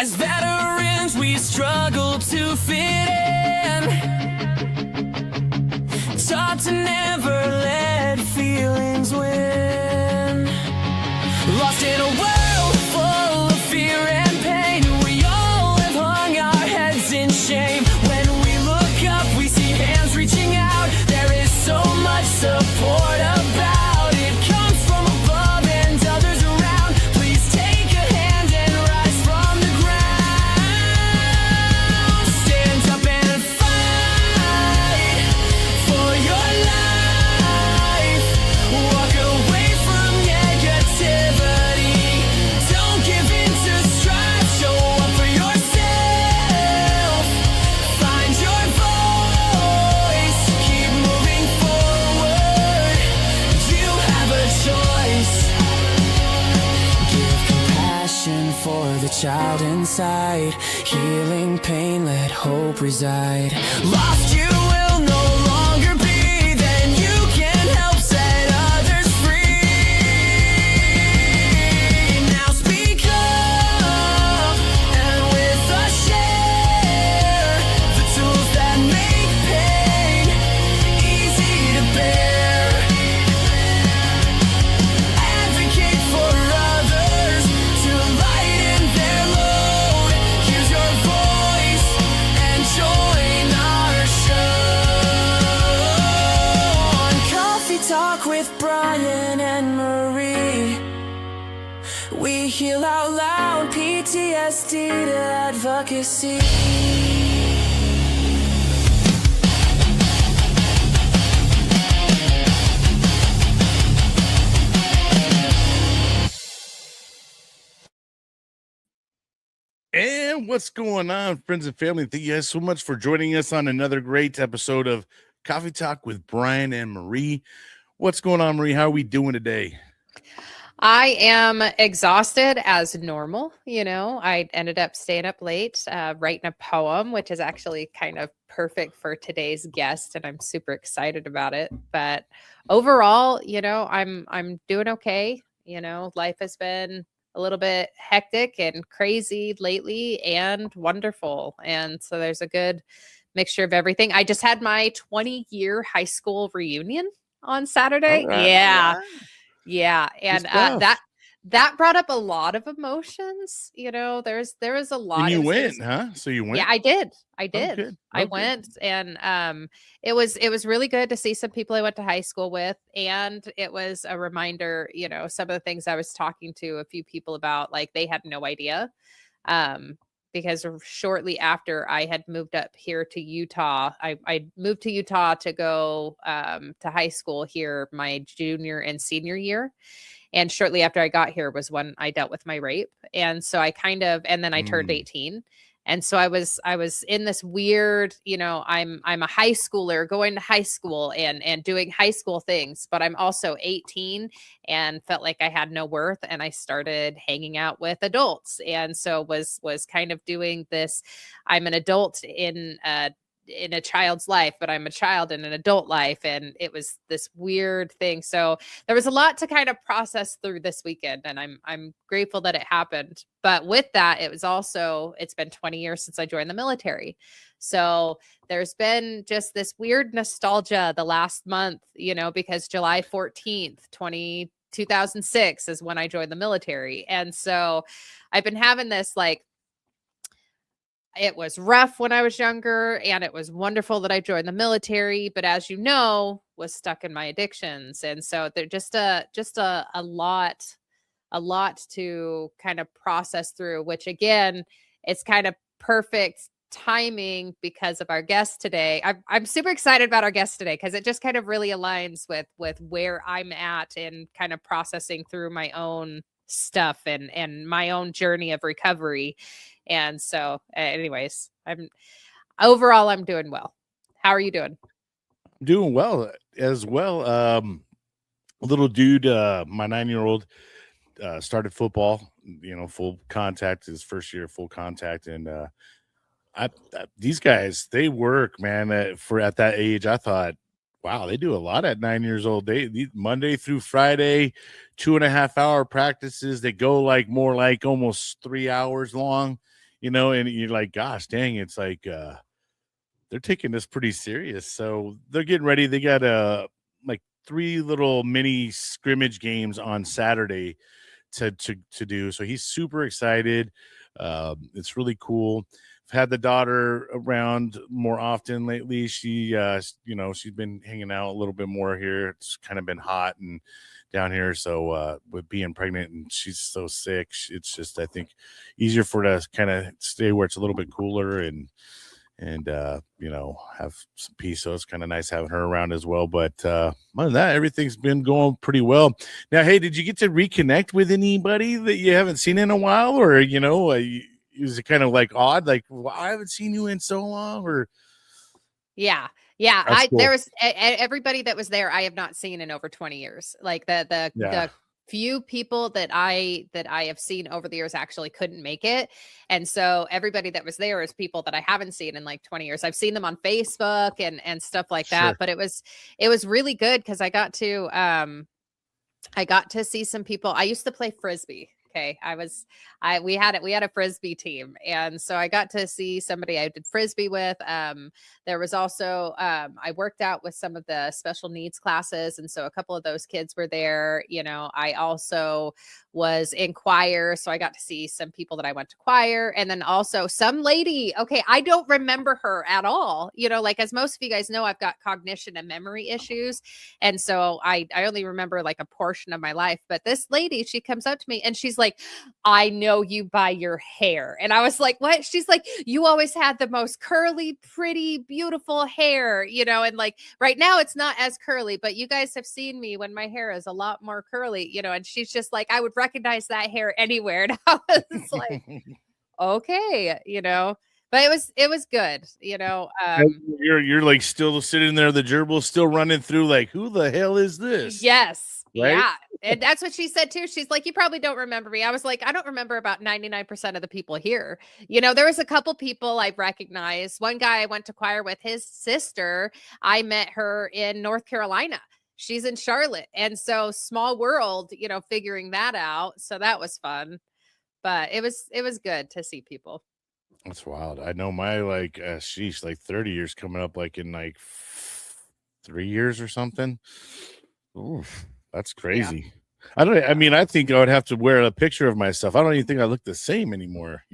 As veterans, we struggle to fit in. Taught to never let feelings win. Lost in a world full of fear and pain. We all have hung our heads in shame. When we look up, we see hands reaching out. There is so much support about. It comes from above and others around. Please take a hand and rise from the ground. Stand up and fight for your life. Walk away from negativity. Don't give in to strife. Show up for yourself. Find your voice. Keep moving forward. You have a choice. Give compassion for the child inside. Healing pain, let hope reside. Lost you will no longer be. Then you can help set others free. Now speak up and with us share the tools that make pain easy to bear. Advocate for others to lighten their load. Use your voice and join our show. On Coffee Talk with Bryan and Marie, we heal out loud, PTSD to advocacy. And what's going on, friends and family? Thank you guys so much for joining us on another great episode of Coffee Talk with Bryan and Marie. What's going on, Marie? How are we doing today? I am exhausted as normal. I ended up staying up late, writing a poem, which is actually kind of perfect for today's guest, and I'm super excited about it. But overall, I'm doing okay. Life has been a little bit hectic and crazy lately and wonderful. And so there's a good mixture of everything. I just had my 20-year high school reunion on Saturday. All right, Yeah. all right. Yeah. And Good stuff. that brought up a lot of emotions. There was a lot. And you It was- went, huh? So you went? Yeah, I did. Oh, good. I Okay. went, and it was really good to see some people I went to high school with, and it was a reminder, some of the things I was talking to a few people about, like they had no idea. Because shortly after I had moved up here to Utah, I moved to Utah to go to high school here my junior and senior year. And shortly after I got here was when I dealt with my rape. And so and then I turned 18. And so I was in this weird, I'm a high schooler going to high school and doing high school things, but I'm also 18 and felt like I had no worth. And I started hanging out with adults. And so was kind of doing this. I'm an adult in a child's life, but I'm a child in an adult life. And it was this weird thing. So there was a lot to kind of process through this weekend, and I'm grateful that it happened. But with that, it's been 20 years since I joined the military. So there's been just this weird nostalgia the last month, because July 14th, 2006 is when I joined the military. And so I've been having this it was rough when I was younger, and it was wonderful that I joined the military, but as you know, was stuck in my addictions. And so they're just a lot to kind of process through, which again, it's kind of perfect timing because of our guest today. I'm super excited about our guest today because it just kind of really aligns with where I'm at and kind of processing through my own stuff and my own journey of recovery. And so anyways, I'm doing well. How are you doing? Doing well as well. Little dude, my 9-year-old started football, full contact, his first year of full contact. And these guys, they work, man. For at that age, I thought, wow, they do a lot at 9 years old. They Monday through Friday, 2.5 hour practices. They go more like almost 3 hours long. and you're like, gosh, dang, it's like they're taking this pretty serious. So they're getting ready. They got like 3 little mini scrimmage games on Saturday to do. So he's super excited. It's really cool. I've had the daughter around more often lately. She, she's been hanging out a little bit more here. It's kind of been hot and down here. So with being pregnant and she's so sick, it's just, I think, easier for her to kind of stay where it's a little bit cooler and have some peace. So it's kind of nice having her around as well. But other than that, everything's been going pretty well. Now, hey, did you get to reconnect with anybody that you haven't seen in a while, or is it kind of like odd, like, well, I haven't seen you in so long? Or Yeah. cool. There was everybody that was there I have not seen in over 20 years. Like the few people that I have seen over the years actually couldn't make it. And so everybody that was there is people that I haven't seen in like 20 years. I've seen them on Facebook and stuff like that, but it was really good because I got to see some people. I used to play Frisbee. Okay. We had a Frisbee team. And so I got to see somebody I did Frisbee with. There was also, I worked out with some of the special needs classes. And so a couple of those kids were there. I also was in choir. So I got to see some people that I went to choir. And then also some lady, okay, I don't remember her at all. Like as most of you guys know, I've got cognition and memory issues. And so I only remember like a portion of my life. But this lady, she comes up to me and she's like, I know you by your hair. And I was like, what? She's like, you always had the most curly, pretty, beautiful hair, and like right now it's not as curly, but you guys have seen me when my hair is a lot more curly, and she's just like, I would recognize that hair anywhere. And I was like, okay, but it was good, You're like still sitting there, the gerbil's still running through, like, who the hell is this? Yes. Right? Yeah. And that's what she said too. She's like, you probably don't remember me. I was like, I don't remember about 99% of the people here. There was a couple people I recognized. One guy I went to choir with, his sister, I met her in North Carolina. She's in Charlotte. And so small world, figuring that out. So that was fun. But it was good to see people. That's wild. I know my like 30 years coming up, like in like 3 years or something. Oof, that's crazy. Yeah. I think I would have to wear a picture of myself. I don't even think I look the same anymore,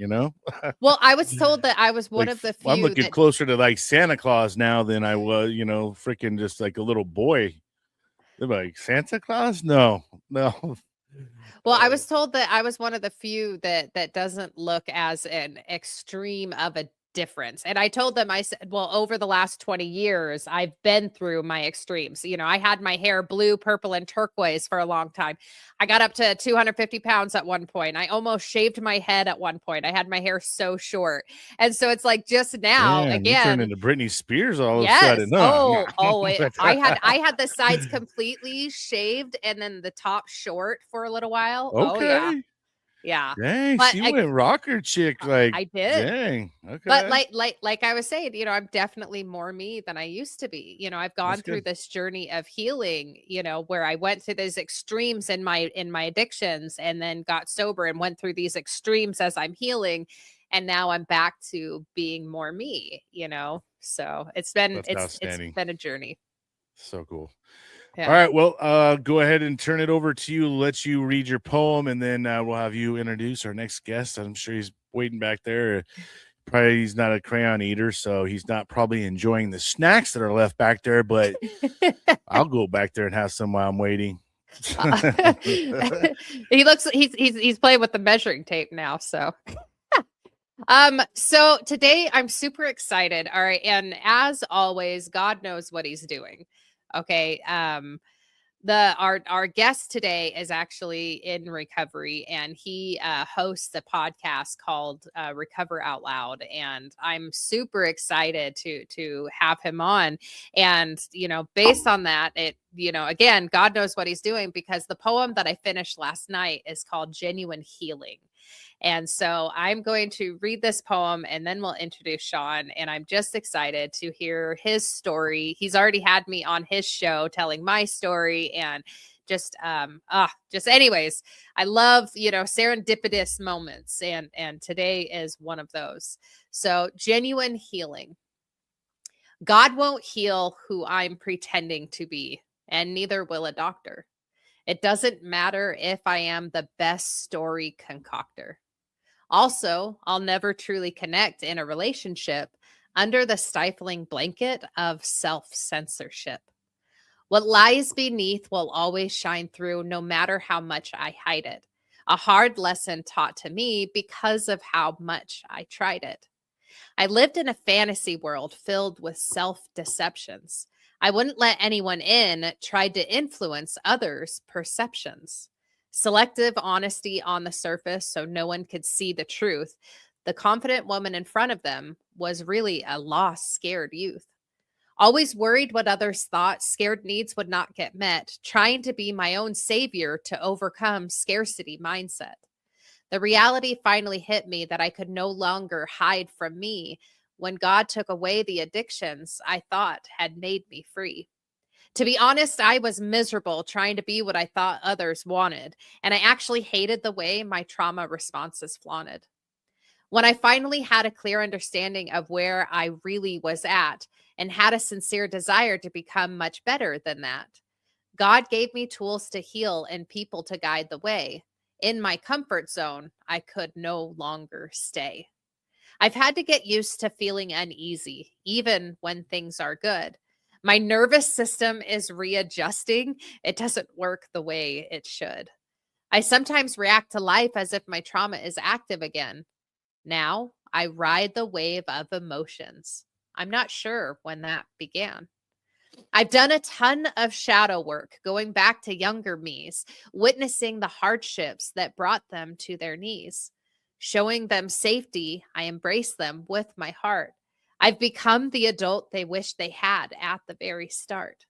Well, I was told that I was one of the few. I'm looking closer to like Santa Claus now than I was, freaking just like a little boy. They're like, Santa Claus? No. Well, I was told that I was one of the few that doesn't look as an extreme of a difference. And I told them, I said, well, over the last 20 years, I've been through my extremes. I had my hair blue, purple, and turquoise for a long time. I got up to 250 pounds at one point. I almost shaved my head at one point. I had my hair so short. And so it's like just now, again, you turned into Britney Spears all of a sudden. Huh? I had the sides completely shaved and then the top short for a little while. Okay. Oh, yeah. Yeah. Dang, she went rocker chick. Like I did. Dang. Okay. But like I was saying, I'm definitely more me than I used to be. I've gone through this journey of healing, where I went to these extremes in my addictions and then got sober and went through these extremes as I'm healing. And now I'm back to being more me, So it's been a journey. So cool. Yeah. All right, well, go ahead and turn it over to you. Let you read your poem, and then we'll have you introduce our next guest. I'm sure he's waiting back there. Probably he's not a crayon eater, so he's not probably enjoying the snacks that are left back there, but I'll go back there and have some while I'm waiting. He's playing with the measuring tape now, so. So today I'm super excited. All right. And as always, God knows what he's doing. Okay. Our guest today is actually in recovery and he hosts a podcast called Recover Out Loud. And I'm super excited to have him on. And, based on that, again, God knows what he's doing because the poem that I finished last night is called Genuine Healing. And so I'm going to read this poem and then we'll introduce Sean. And I'm just excited to hear his story. He's already had me on his show telling my story and just anyways, I love, serendipitous moments, and today is one of those. So genuine healing. God won't heal who I'm pretending to be, and neither will a doctor. It doesn't matter if I am the best story concoctor. Also, I'll never truly connect in a relationship under the stifling blanket of self-censorship. What lies beneath will always shine through, no matter how much I hide it. A hard lesson taught to me because of how much I tried it. I lived in a fantasy world filled with self-deceptions. I wouldn't let anyone in, tried to influence others' perceptions. Selective honesty on the surface so no one could see the truth. The confident woman in front of them was really a lost, scared youth. Always worried what others thought, scared needs would not get met, trying to be my own savior to overcome scarcity mindset. The reality finally hit me that I could no longer hide from me when God took away the addictions I thought had made me free. To be honest, I was miserable trying to be what I thought others wanted, and I actually hated the way my trauma responses flaunted. When I finally had a clear understanding of where I really was at and had a sincere desire to become much better than that, God gave me tools to heal and people to guide the way. In my comfort zone, I could no longer stay. I've had to get used to feeling uneasy, even when things are good. My nervous system is readjusting. It doesn't work the way it should. I sometimes react to life as if my trauma is active again. Now I ride the wave of emotions. I'm not sure when that began. I've done a ton of shadow work, going back to younger me's, witnessing the hardships that brought them to their knees. Showing them safety, I embrace them with my heart. I've become the adult they wish they had at the very start.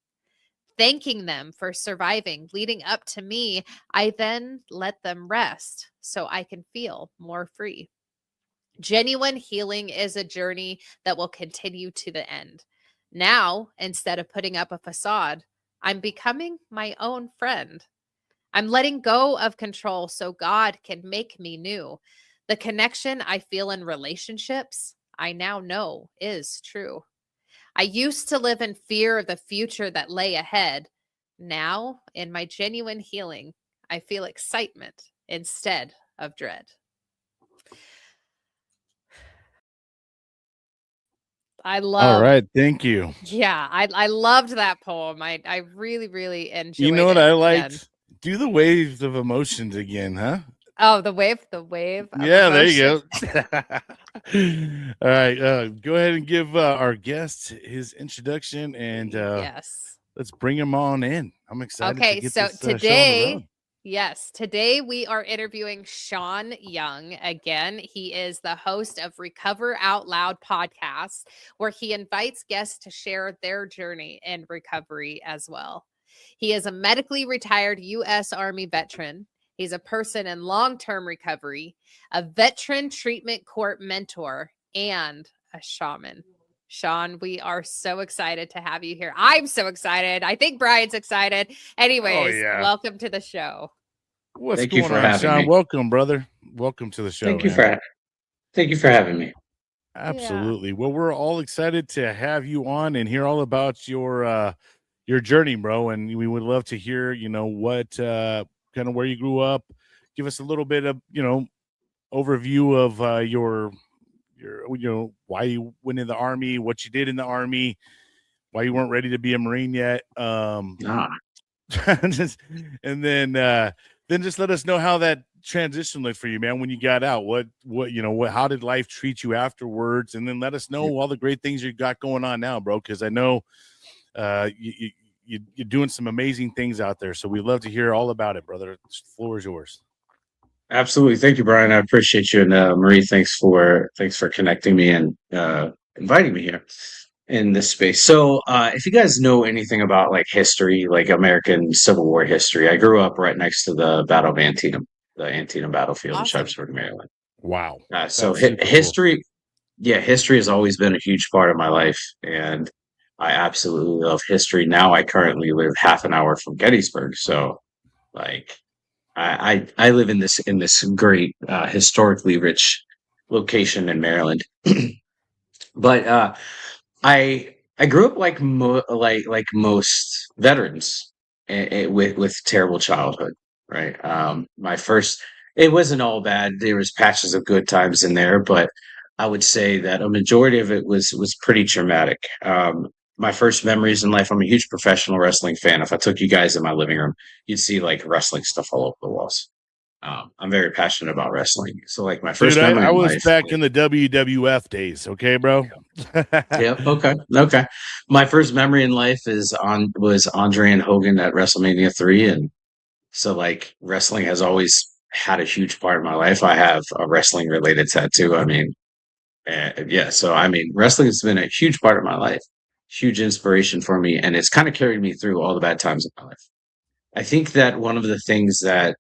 Thanking them for surviving, leading up to me, I then let them rest so I can feel more free. Genuine healing is a journey that will continue to the end. Now, instead of putting up a facade, I'm becoming my own friend. I'm letting go of control so God can make me new. The connection I feel in relationships, I now know is true. I used to live in fear of the future that lay ahead. Now, in my genuine healing, I feel excitement instead of dread. I All love, right, thank you. yeah, I loved that poem. I really, really enjoyed You know what it. I Again. liked? Do the waves of emotions again, huh? Oh, the wave of Yeah, there you emotion. go. All right, go ahead and give our guest his introduction, and Yes. let's bring him on in. I'm excited to Okay, get so this show on the road. today we are interviewing Sean Young again. He is the host of Recover Out Loud podcast, where he invites guests to share their journey in recovery as well. He is a medically retired U.S. Army veteran. He's a person in long-term recovery, a veteran treatment court mentor, and a shaman. Sean, we are so excited to have you here. I'm so excited. I think Brian's excited. Anyways, yeah. welcome to the show. What's Thank you going for on, having Sean? me. Welcome, brother. Welcome to the show, Thank you man. for having me. Absolutely. Well, we're all excited to have you on and hear all about your journey, bro. And we would love to hear, what kind of where you grew up. Give us a little bit of, overview of your why you went in the Army, what you did in the Army, why you weren't ready to be a Marine yet. And then just let us know how that transition looked for you, man, when you got out. What how did life treat you afterwards? And then let us know all the great things you got going on now, bro, because I know you're doing some amazing things out there. So we'd love to hear all about it, brother. The floor is yours. Absolutely. Thank you, Brian. I appreciate you. And Marie, thanks for connecting me and inviting me here in this space. So if you guys know anything about like history, like American Civil War history, I grew up right next to the Battle of Antietam, the Antietam battlefield in Awesome. Sharpsburg, Maryland. Wow. So That's super cool. history, history has always been a huge part of my life. And I absolutely love history. Now I currently live half an hour from Gettysburg. So Like I live in this great historically rich location in Maryland, but I grew up like like most veterans with terrible childhood, right? My first it wasn't all bad. There was patches of good times in there, but I would say that a majority of it was pretty traumatic. My first memories in life. I'm a huge professional wrestling fan. If I took you guys in my living room, you'd see like wrestling stuff all over the walls. I'm very passionate about wrestling. So like my Dude, first I, memory I in was life. back in the WWF days. Okay, bro. Yeah. Okay. Okay. My first memory in life was Andre and Hogan at WrestleMania 3, and so like wrestling has always had a huge part of my life. I have a wrestling related tattoo. I mean, yeah. So I mean, wrestling has been a huge part of my life, huge inspiration for me, and it's kind of carried me through all the bad times of my life. I think that one of the things that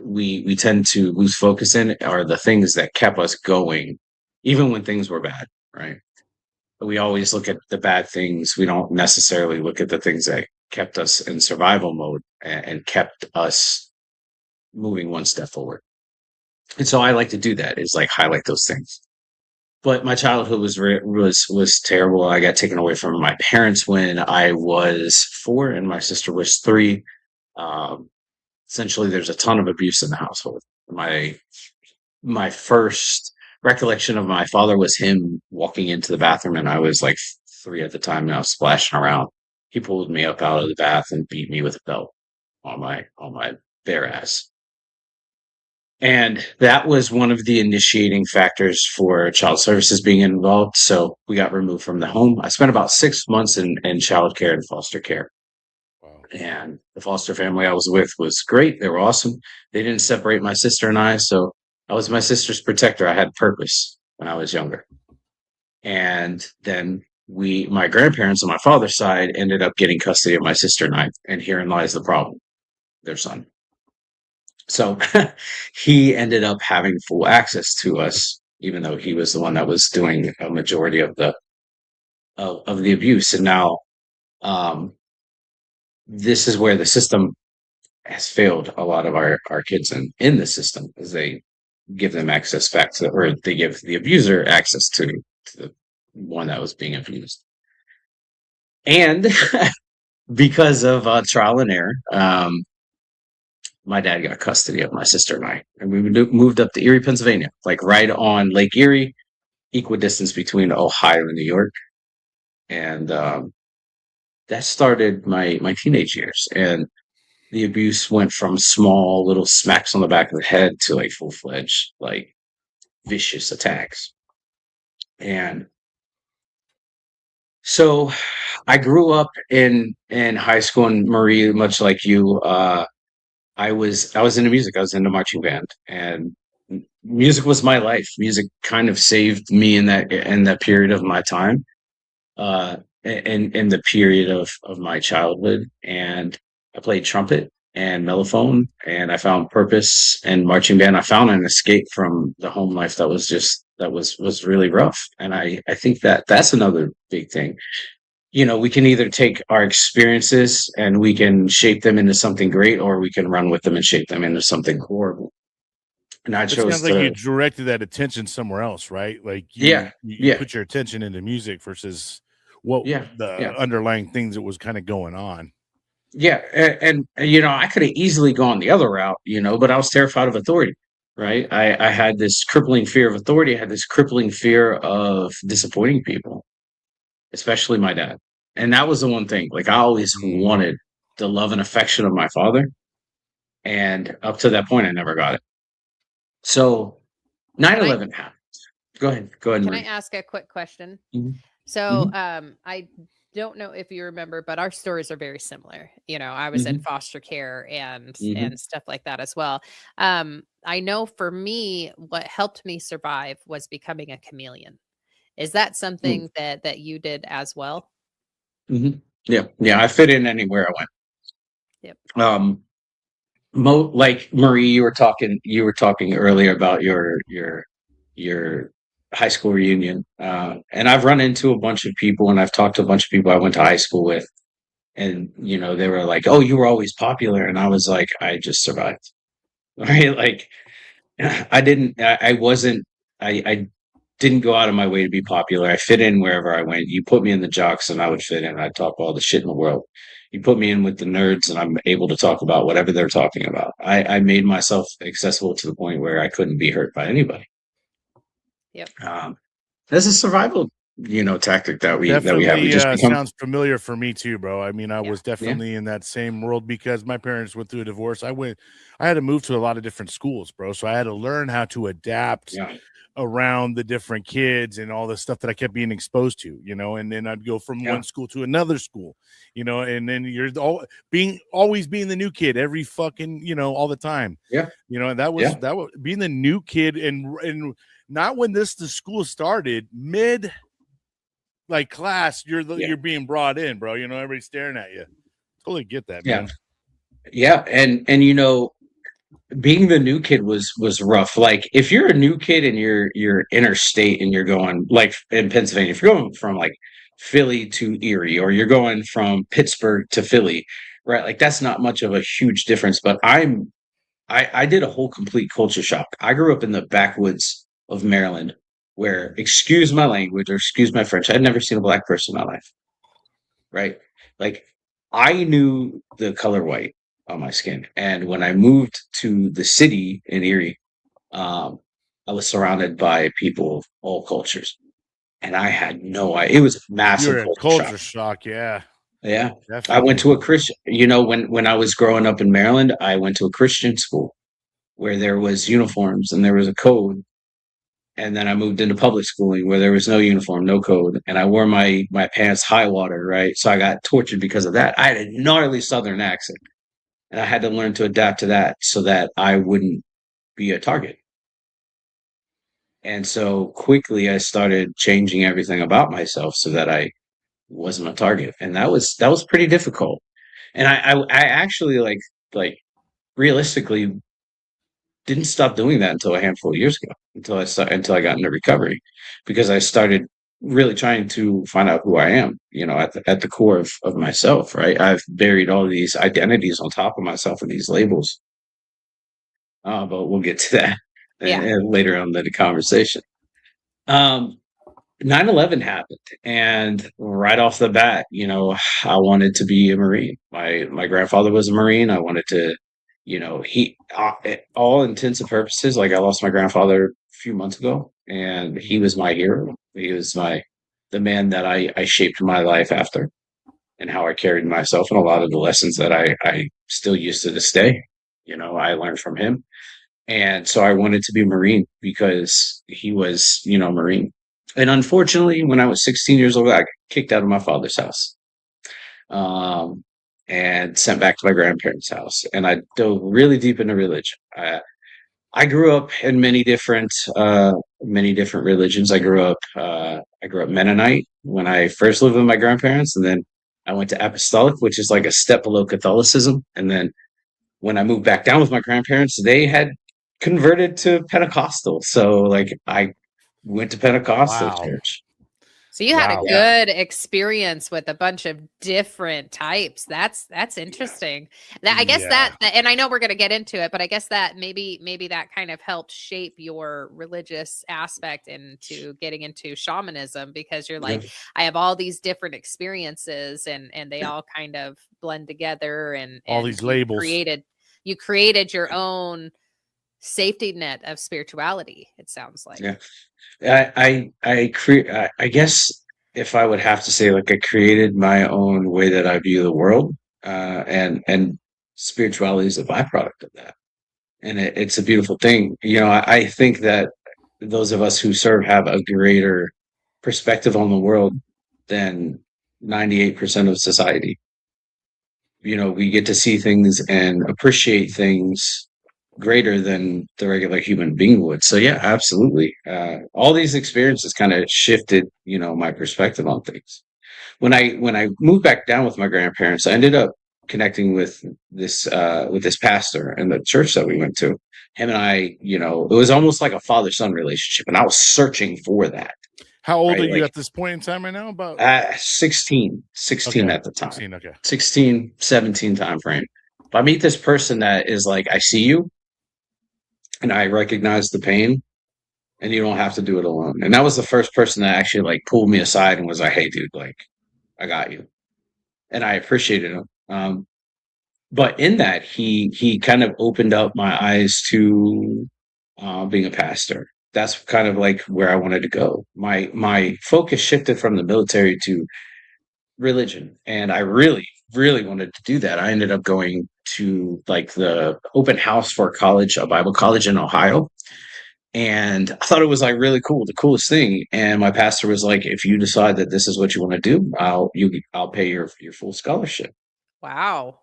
we tend to lose focus in are the things that kept us going, even when things were bad, right? We always look at the bad things. We don't necessarily look at the things that kept us in survival mode and kept us moving one step forward. And so I like to do that is like highlight those things. But my childhood was terrible. I got taken away from my parents when I was 4 and my sister was 3. Um, Essentially, there's a ton of abuse in the household. My first recollection of my father was him walking into the bathroom, and I was like 3 at the time, and I was splashing around. He pulled me up out of the bath and beat me with a belt on my bare ass. And that was one of the initiating factors for child services being involved. So we got removed from the home. I spent about 6 months in child care and foster care. Wow. And the foster family I was with was great. They were awesome. They didn't separate my sister and I. So I was my sister's protector. I had purpose when I was younger. And then my grandparents on my father's side ended up getting custody of my sister and I. And herein lies the problem, their son. So he ended up having full access to us, even though he was the one that was doing a majority of the abuse. And now um, this is where the system has failed a lot of our kids in the system, is they give them access back to, or they give the abuser access to the one that was being abused. And because of trial and error, my dad got custody of my sister and I, and we moved up to Erie, Pennsylvania, like right on Lake Erie, equidistance between Ohio and New York. And that started my teenage years. And the abuse went from small little smacks on the back of the head to like full-fledged, like vicious attacks. And so I grew up in high school, and Marie, much like you, I was into music. I was into marching band, and music was my life. Music kind of saved me in that period of my time, in the period of my childhood. And I played trumpet and mellophone, and I found purpose in marching band. I found an escape from the home life that was really rough. And I think that that's another big thing. We can either take our experiences and we can shape them into something great, or we can run with them and shape them into something horrible. And I It chose sounds like you to, directed that attention somewhere else, right? Like yeah, you yeah, put your attention into music versus what yeah, the yeah, underlying things that was kind of going on. yeah. And I could have easily gone the other route, but I was terrified of authority, right? I had this crippling fear of authority. I had this crippling fear of disappointing people, especially my dad. And that was the one thing. Like I always Mm. wanted the love and affection of my father. And up to that point, I never got it. So nine Can I 11 happened. Go ahead. Go ahead, can I Marie. ask a quick question? Mhm, So, mhm, I don't know if you remember, but our stories are very similar. I was in mhm, foster care and mhm, stuff like that as well. I know for me, what helped me survive was becoming a chameleon. Is that mm, something that you did as well? mhm. Yeah, yeah. I fit in anywhere I Yep. went. Like Marie, you were talking earlier about your high school reunion, and I've run into a bunch of people, and I've talked to a bunch of people I went to high school with, And, they were like, "Oh, you were always popular." And I was like, "I just survived." Right? Like, I wasn't, I didn't go out of my way to be popular. I fit in wherever I went. You put me in the jocks and I would fit in. I'd talk all the shit in the world. You put me in with the nerds and I'm able to talk about whatever they're talking about. I made myself accessible to the point where I couldn't be hurt by anybody. Yep. That's a survival, tactic that we have. We Definitely just become, sounds familiar for me too, bro. I mean, I Yeah. was definitely in that same world because my parents went through a divorce. I had to move to a lot of different schools, bro. So I had to learn how to adapt yeah, around the different kids and all the stuff that I kept being exposed to, and then I'd go from yeah, one school to another school, and then you're always being the new kid every fucking, all the time. yeah, And that was being the new kid and not when the school started, mid like class, you're being brought in, bro. Everybody's staring at you. Totally get that, yeah, man. yeah. And being the new kid was rough. Like, if you're a new kid and you're interstate and you're going, like, in Pennsylvania, if you're going from like Philly to Erie, or you're going from Pittsburgh to Philly, right? Like, that's not much of a huge difference. But I did a whole complete culture shock. I grew up in the backwoods of Maryland, where, excuse my language or excuse my French, I'd never seen a black person in my life. Right? Like, I knew the color white on my skin. And when I moved to the city in Erie, I was surrounded by people of all cultures. And I had no idea. It was a massive You're in culture culture shock. shock, yeah. Yeah. I went Definitely. to a Christian, when I was growing up in Maryland, I went to a Christian school where there was uniforms and there was a code. And then I moved into public schooling where there was no uniform, no code, and I wore my pants high water, right? So I got tortured because of that. I had a gnarly Southern accent, and I had to learn to adapt to that so that I wouldn't be a target. And so quickly, I started changing everything about myself so that I wasn't a target, and that was pretty difficult. And I actually, like realistically, didn't stop doing that until a handful of years ago, until I got into recovery, because I started really trying to find out who I am, at the core of myself, right? I've buried all these identities on top of myself and these labels. But we'll get to that Yeah. later on in the conversation. Um, 9/11 happened, and right off the bat, I wanted to be a Marine. My grandfather was a Marine. I wanted to, he, all intents and purposes, like, I lost my grandfather a few months ago, and he was my hero. He was the man that I shaped my life after, and how I carried myself, and a lot of the lessons that I still use to this day. I learned from him. And so I wanted to be Marine because he was, Marine. And unfortunately, when I was 16 years old, I got kicked out of my father's house, and sent back to my grandparents' house. And I dove really deep into religion. I grew up in many different religions. I grew up Mennonite when I first lived with my grandparents, and then I went to Apostolic, which is like a step below Catholicism. And then when I moved back down with my grandparents, they had converted to Pentecostal. So, like, I went to Pentecostal Wow. church. So you had a Wow. good experience with a bunch of different types. That's interesting. I guess Yeah. and I know we're going to get into it, but I guess that maybe that kind of helped shape your religious aspect into getting into shamanism, because you're like, Yeah. I have all these different experiences and they all kind of blend together, and All these labels. you created your own safety net of spirituality, it sounds like. Yeah. I guess, if I would have to say, like, I created my own way that I view the world, and spirituality is a byproduct of that, and it's a beautiful thing. I think that those of us who serve have a greater perspective on the world than 98% of society. We get to see things and appreciate things greater than the regular human being would. So yeah, absolutely. All these experiences kind of shifted, my perspective on things. When I moved back down with my grandparents, I ended up connecting with this pastor in the church that we went to. Him and I, it was almost like a father-son relationship, and I was searching for that. How old Right, are you like- at this point in time right now? About 16 okay, at the time. 16, okay. 16, 17 time frame. If I meet this person that is like, I see you and I recognize the pain and you don't have to do it alone. And that was the first person that actually like pulled me aside and was like, hey dude, like I got you. And I appreciated him. But in that he kind of opened up my eyes to being a pastor. That's kind of like where I wanted to go. My focus shifted from the military to religion, and I really wanted to do that. I ended up going to like the open house for a Bible college in Ohio, and I thought it was like really cool, the coolest thing. And my pastor was like, "If you decide that this is what you want to do, I'll pay your full scholarship." Wow.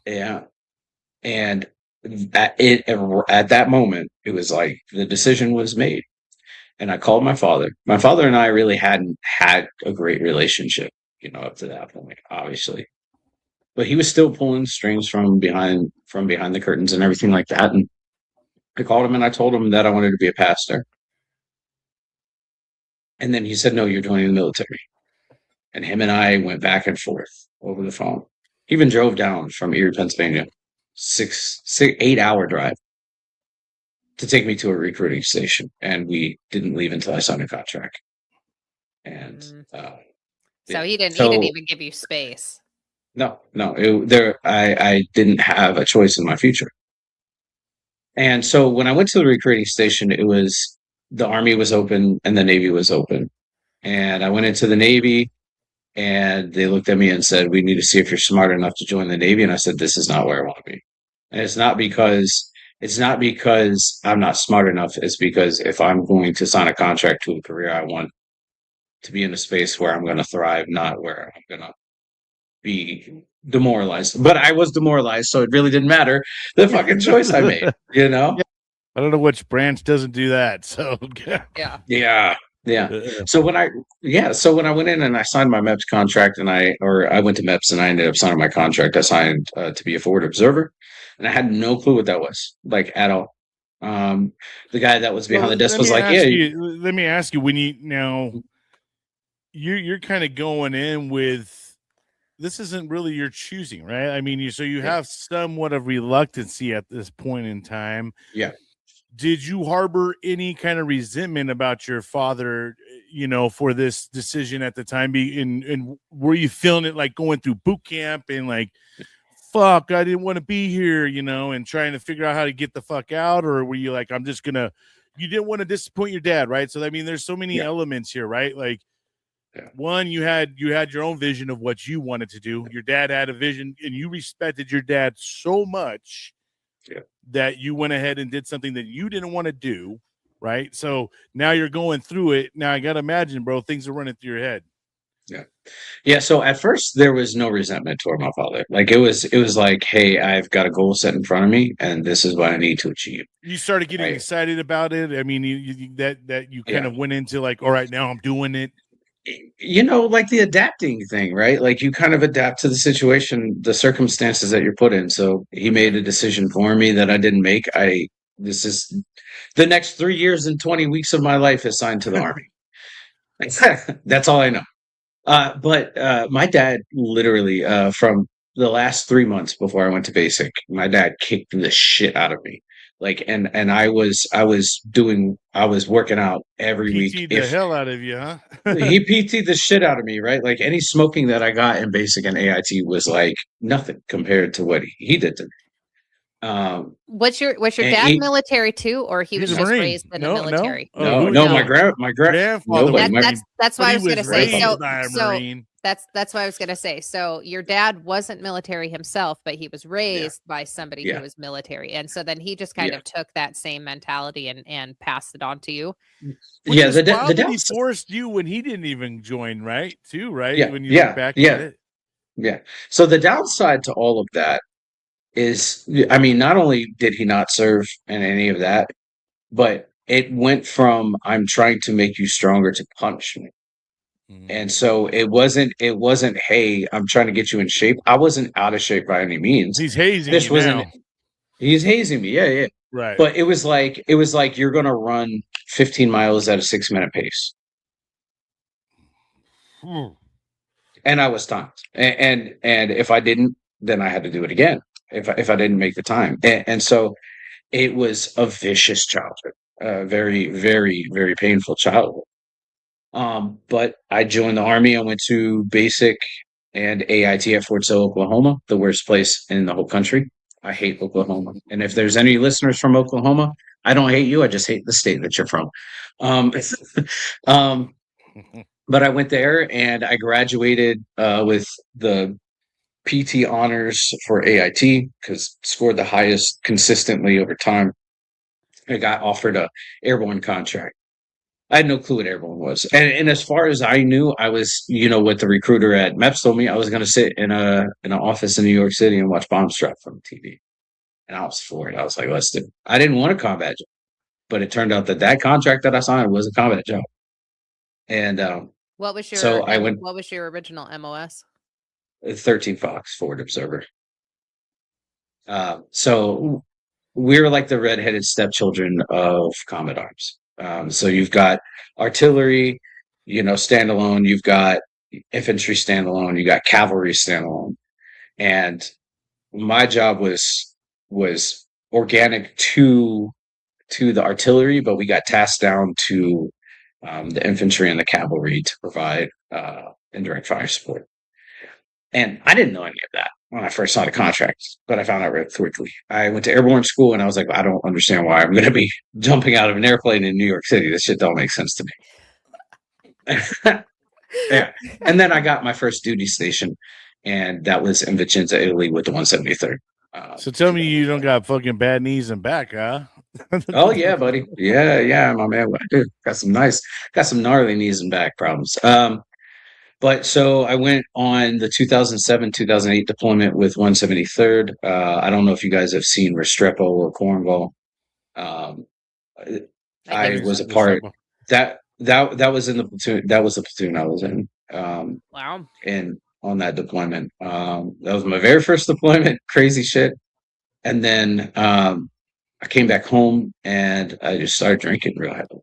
Yeah, and at that moment, it was like the decision was made. And I called my father. My father and I really hadn't had a great relationship, up to that point, obviously. But he was still pulling strings from behind the curtains and everything like that. And I called him and I told him that I wanted to be a pastor. And then he said, "No, you're joining the military." And him and I went back and forth over the phone. He even drove down from Erie, Pennsylvania, 8 hour drive to take me to a recruiting station. And we didn't leave until I signed a contract. And So he didn't So- even give you space. No, I didn't have a choice in my future. And so when I went to the recruiting station, it was the Army was open and the Navy was open. And I went into the Navy and they looked at me and said, "We need to see if you're smart enough to join the Navy." And I said, "This is not where I want to be." And it's not because I'm not smart enough. It's because if I'm going to sign a contract to a career, I want to be in a space where I'm going to thrive, not where I'm going to be demoralized. But I was demoralized, so it really didn't matter the fucking choice I made, I don't know which branch doesn't do that. So Yeah. Yeah. So when I went in and I signed my MEPS contract and I went to MEPS and I ended up signing my contract, I signed to be a forward observer, and I had no clue what that was, like, at all. The guy that was behind the desk was like, let me ask you, when you're kind of going in with, this isn't really your choosing, right? I mean, you have somewhat of reluctancy at this point in time. Yeah. Did you harbor any kind of resentment about your father, for this decision at the time? And were you feeling it like going through boot camp and like, fuck, I didn't want to be here, and trying to figure out how to get the fuck out? Or were you like, you didn't want to disappoint your dad, right? So, I mean, there's so many elements here, right? Like, one, you had your own vision of what you wanted to do. Your dad had a vision, and you respected your dad so much that you went ahead and did something that you didn't want to do, right? So now you're going through it. Now I gotta imagine, bro, things are running through your head. Yeah. So at first there was no resentment toward my father. Like it was like, hey, I've got a goal set in front of me, and this is what I need to achieve. You started getting excited about it. I mean, you kind of went into like, all right, now I'm doing it. Like the adapting thing, right? Like you kind of adapt to the situation, the circumstances that you're put in. So he made a decision for me that I didn't make. This is the next 3 years and 20 weeks of my life assigned to the Army. That's all I know. But my dad literally, from the last 3 months before I went to basic, my dad kicked the shit out of me. Like, and I was working out every week. PT'd the hell out of you, huh? He PT'd the shit out of me, right? Like any smoking that I got in basic and AIT was like nothing compared to what he did to me. Was your dad military too, or he was just raised in the military? No, my grandfather was. That's why I was going to say. So that's why I was going to say. So your dad wasn't military himself, but he was raised by somebody who was military, and so then he just kind of took that same mentality and passed it on to you. The dad he forced you when he didn't even join, right? Too, right? Yeah, when you look back at it. Yeah. So the downside to all of that is, I mean, not only did he not serve in any of that, but it went from I'm trying to make you stronger to punish me. And so it wasn't, hey, I'm trying to get you in shape. I wasn't out of shape by any means. He's hazing you now. He's hazing me. Yeah. Right. But it was like you're going to run 15 miles at a 6-minute pace. and I was timed. And if I didn't, then I had to do it again. If I didn't make the time, and so it was a vicious childhood, very, very, very painful childhood. But I joined the army. I went to basic and AIT at Fort Sill, Oklahoma, the worst place in the whole country. I hate Oklahoma. And if there's any listeners from Oklahoma, I don't hate you. I just hate the state that you're from. Um, um, but I went there and I graduated with the PT honors for AIT because scored the highest consistently over time. I got offered a airborne contract. I had no clue what airborne was, and as far as I knew, I was, what the recruiter at MEPS told me, I was going to sit in an office in New York City and watch bombs drop from TV, and I was for it. I was like, let's do it. I didn't want a combat job, but it turned out that contract that I signed was a combat job, and What was your so I went what was your original MOS? 13 Fox Forward Observer. So we're like the redheaded stepchildren of combat arms. So you've got artillery, standalone. You've got infantry standalone. You got cavalry standalone. And my job was organic to the artillery, but we got tasked down to the infantry and the cavalry to provide indirect fire support. And I didn't know any of that when I first saw the contract, but I found out really quickly. I went to airborne school and I was like, I don't understand why I'm going to be jumping out of an airplane in New York City. This shit don't make sense to me. Yeah. And then I got my first duty station, and that was in Vicenza, Italy with the 173rd. So tell me you don't got fucking bad knees and back, huh? Oh yeah, buddy. Yeah, my man. I do. Got some gnarly knees and back problems. But so I went on the 2007-2008 deployment with 173rd. I don't know if you guys have seen Restrepo or Cornwall. I was a part that was in the platoon. That was the platoon I was in. Wow. And on that deployment, that was my very first deployment. Crazy shit. And then I came back home and I just started drinking real heavily.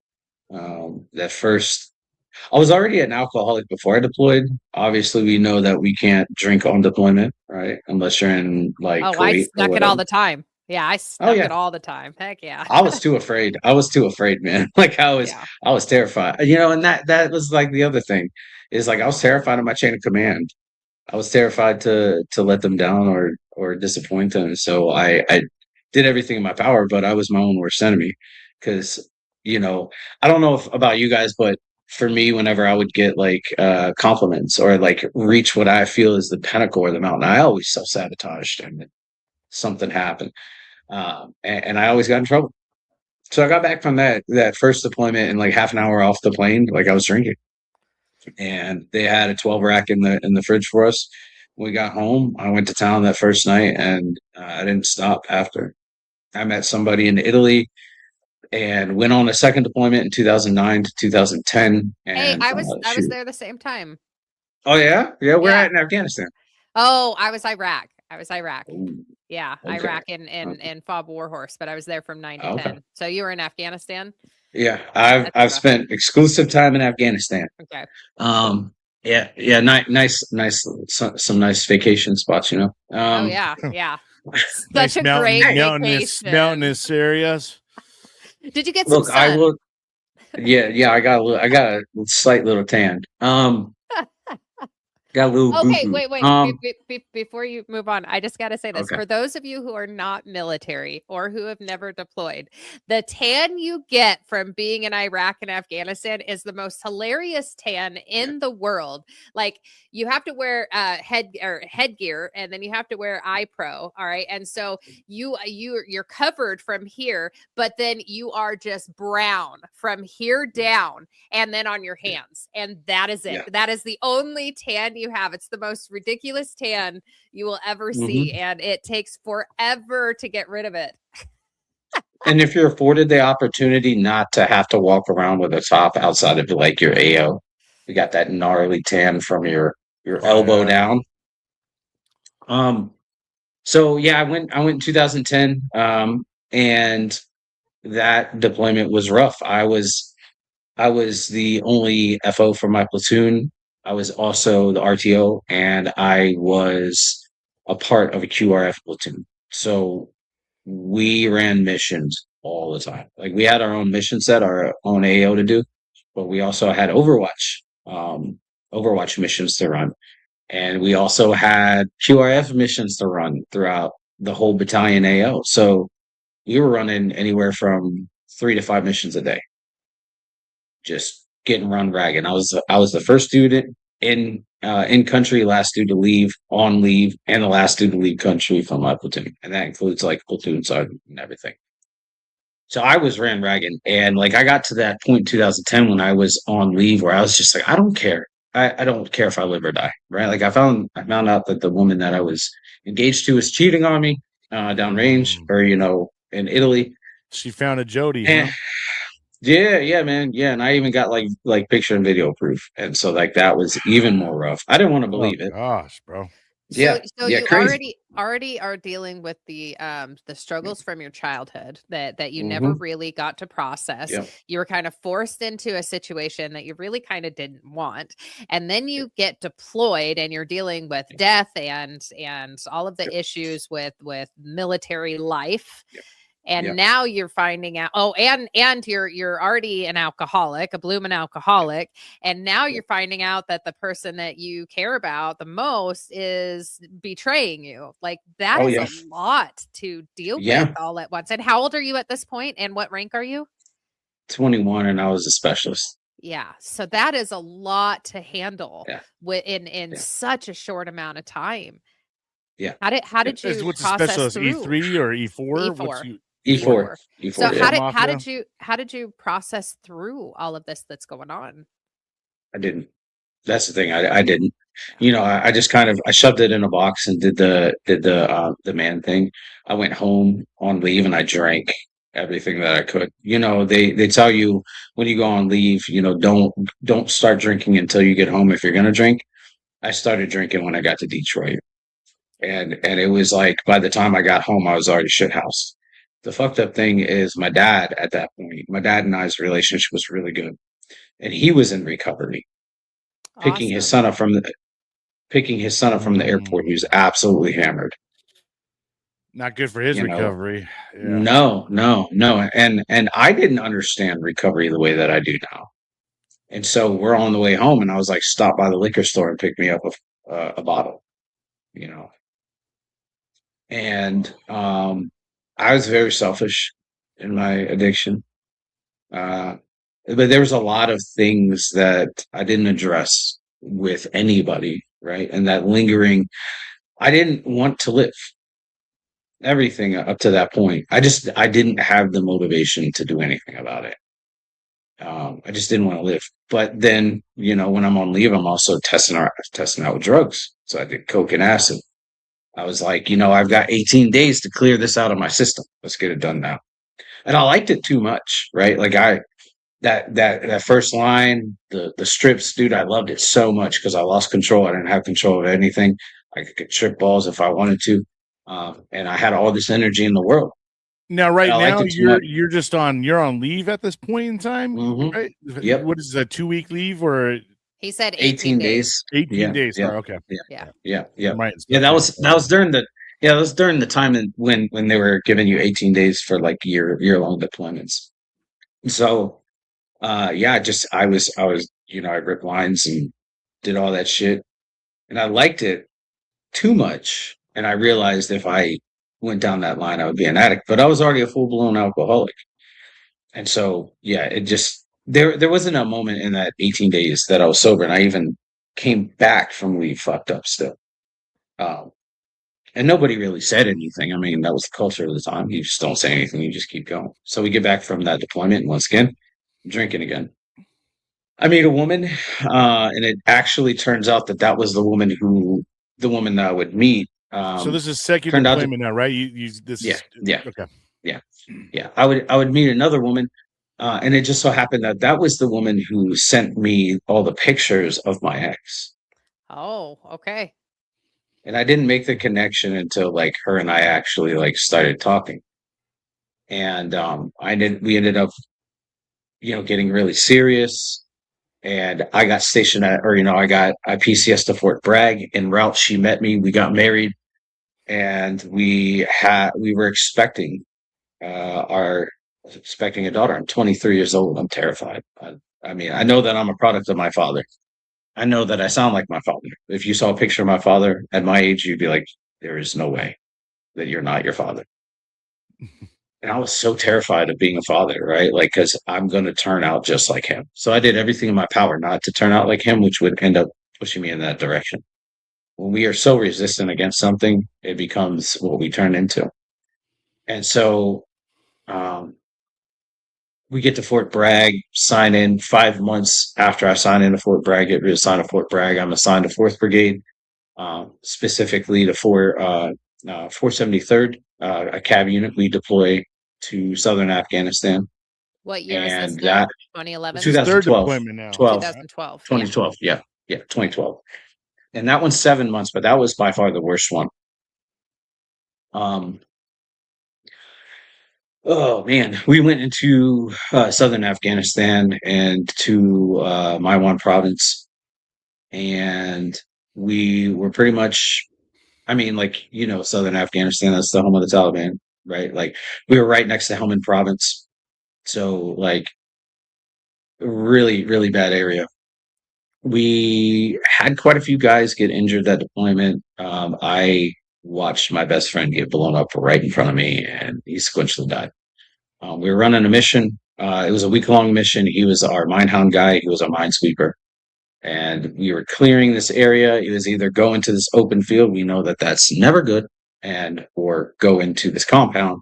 I was already an alcoholic before I deployed. Obviously, we know that we can't drink on deployment, right? Unless you're in like I Kuwait or snuck it all whatever. the time. Yeah, I snuck yeah. it all the time. Heck yeah. I was too afraid. Man. Like Yeah. I was terrified. And that was like the other thing is like I was terrified of my chain of command. I was terrified to let them down or disappoint them. So I did everything in my power, but I was my own worst enemy because I don't know about you guys, but for me, whenever I would get like compliments or like reach what I feel is the pinnacle or the mountain, I always self-sabotaged and something happened. And I always got in trouble. So I got back from that first deployment and like half an hour off the plane, like I was drinking. And they had a 12 rack in the fridge for us. When we got home, I went to town that first night and I didn't stop after. I met somebody in Italy and went on a second deployment in 2009 to 2010. Hey, And I was there the same time. Oh yeah, we're Yeah. at in Afghanistan. Oh, I was Iraq. Ooh, Yeah, okay. Iraq and FOB Warhorse, but I was there from 9 to Okay. 10. So you were in Afghanistan? Yeah, That's I've rough. spent exclusive time in Afghanistan. Okay. Yeah, nice, some nice vacation spots, Oh yeah, yeah. Nice Such a great vacation. mountainous areas. Did you get some Look, I sun? will. Yeah, I got a slight little tan. Got a little. Okay, boo-boo. wait. Before you move on, I just got to say this. Okay. For those of you who are not military or who have never deployed, the tan you get from being in Iraq and Afghanistan is the most hilarious tan in the world. Like you have to wear headgear and then you have to wear eye pro, all right? And so you're covered from here, but then you are just brown from here down and then on your hands. And that is it. Yeah. That is the only tan you have. It's the most ridiculous tan you will ever see, and it takes forever to get rid of it. And if you're afforded the opportunity not to have to walk around with a top outside of like your AO, you got that gnarly tan from your elbow down. So yeah, I went in 2010, and that deployment was rough. I was the only FO for my platoon. I was also the RTO, and I was a part of a QRF platoon. So we ran missions all the time. Like we had our own mission set, our own AO to do, but we also had Overwatch missions to run. And we also had QRF missions to run throughout the whole battalion AO. So we were running anywhere from 3 to 5 missions a day, just getting run ragged. I was the first student in country, last dude to leave, on leave, and the last dude to leave country from my platoon, and that includes like platoon sergeant and everything. So I was ran ragged, and like I got to that point in 2010 when I was on leave where I was just like, I don't care. I don't care if I live or die, right? Like I found out that the woman that I was engaged to was cheating on me downrange, Mm. or in Italy. She found a Jody, And huh? yeah, man, yeah, and I even got like picture and video proof, and so like that was even more rough. I didn't want to Oh believe it. gosh, bro. So Yeah, so yeah, you crazy. already are dealing with the struggles from your childhood that you never Hmm. really got to process. Yeah, You were kind of forced into a situation that you really kind of didn't want. And then yeah, you get deployed and you're dealing with yeah, death and all of yeah, the issues with military life. yeah, And yeah, now you're finding out, and you're already an alcoholic, a bloomin' yeah, alcoholic, and now yeah. you're finding out that the person that you care about the most is betraying you. Like that Oh is yeah, a lot to deal with yeah. all at once. And how old are you at this point, and what rank are you? 21, and I was a specialist. Yeah, so that is a lot to handle Yeah, in yeah, such a short amount of time. yeah, How yeah. did you What's a process specialist? through E3 or E4? What's E4? you E4? E4, E4. So E4. E4 Yeah, Mafia? how did you process through all of this that's going on? I didn't. That's the thing. I didn't. Yeah. I just kind of I shoved it in a box and did the man thing. I went home on leave and I drank everything that I could. They tell you when you go on leave, don't start drinking until you get home if you're gonna drink. I started drinking when I got to Detroit, and it was like by the time I got home, I was already shithoused. The fucked up thing is my dad at that point. My dad and I's relationship was really good, and he was in recovery, picking his Awesome. son up from the picking his son up from the airport. He Mm, was absolutely hammered. not good for his You know, recovery. Yeah. no, no, no, and I didn't understand recovery the way that I do now. And so we're on the way home, and I was like, stop by the liquor store and pick me up a bottle. You know, and I was very selfish in my addiction. Uh, but there was a lot of things that I didn't address with anybody, right? And that lingering, I didn't want to live everything up to that point. I didn't have the motivation to do anything about it. I just didn't want to live. But then, when I'm on leave, I'm also testing out with drugs. So I did coke and acid. I was like, I've got 18 days to clear this out of my system. Let's get it done now. And I liked it too much, right? Like that first line, the strips, dude, I loved it so much because I lost control. I didn't have control of anything. I could get strip balls if I wanted to, and I had all this energy in the world, Now, and right I liked now, it too much. you're on leave at this point in time, Hmm. right? Yep, What is a 2 week leave or He said 18 18 days. days. 18 Yeah, days? yeah, Sorry, okay. yeah, Yeah. yeah, yeah, I'm writing yeah. stuff That down. was that was during the yeah, that was during the time when they were giving you 18 days for like year long deployments. So yeah, I ripped lines and did all that shit, and I liked it too much, and I realized if I went down that line, I would be an addict. But I was already a full blown alcoholic, and so yeah, it just there wasn't a moment in that 18 days that I was sober, and I even came back from leave fucked up still. Um, and nobody really said anything. I mean, that was the culture of the time. You just don't say anything. You just keep going. So we get back from that deployment, and once again, drinking again. I meet a woman, and it actually turns out that was the woman that I would meet. So this is second Turned out to, deployment now, right? This yeah, is yeah, okay. yeah, yeah. I would meet another woman, and it just so happened that was the woman who sent me all the pictures of my ex, Oh, okay. and I didn't make the connection until like her and I actually like started talking, and we ended up getting really serious. and I got stationed at, or I PCS to Fort Bragg. En route, she met me. We got married, and we were expecting our expecting a daughter. I'm 23 years old. I'm terrified. I mean, I know that I'm a product of my father. I know that I sound like my father. If you saw a picture of my father at my age, you'd be like, there is no way that you're not your father. And I was so terrified of being a father, right? Like, because I'm going to turn out just like him. So I did everything in my power not to turn out like him, which would end up pushing me in that direction. When we are so resistant against something, it becomes what we turn into. And so um, we get to Fort Bragg, sign in 5 months after I sign into Fort Bragg, get reassigned to Fort Bragg. I'm assigned to 4th Brigade, specifically to 473rd, a CAV unit. We deploy to southern Afghanistan. What year is And this now? that 2011? This is third 2012. deployment now. 2012. 2012. Yeah. 2012. And that one's 7 months, but that was by far the worst one. Oh man, we went into southern Afghanistan and to Maiwan province, and we were pretty much, I mean, like, southern Afghanistan, that's the home of the Taliban, right? Like, we were right next to Helmand province. So, like, really, really bad area. We had quite a few guys get injured that deployment. I watched my best friend get blown up right in front of me, and he sequentially died. We were running a mission. It was a week-long mission. He was our minehound guy. He was our minesweeper. And we were clearing this area. It was either go into this open field. We know that that's never good. Or go into this compound.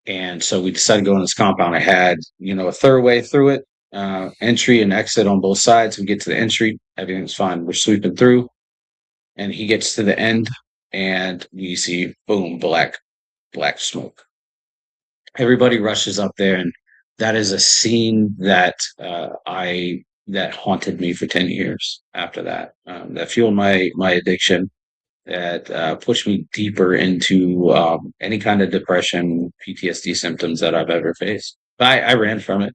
And so we decided to go in this compound. I had, a third way through it, entry and exit on both sides. We get to the entry. Everything's fine. We're sweeping through. And he gets to the end. And we see, boom, black smoke. Everybody rushes up there, and that is a scene that that haunted me for 10 years after that. That fueled my addiction, that pushed me deeper into any kind of depression, PTSD symptoms that I've ever faced. But I ran from it.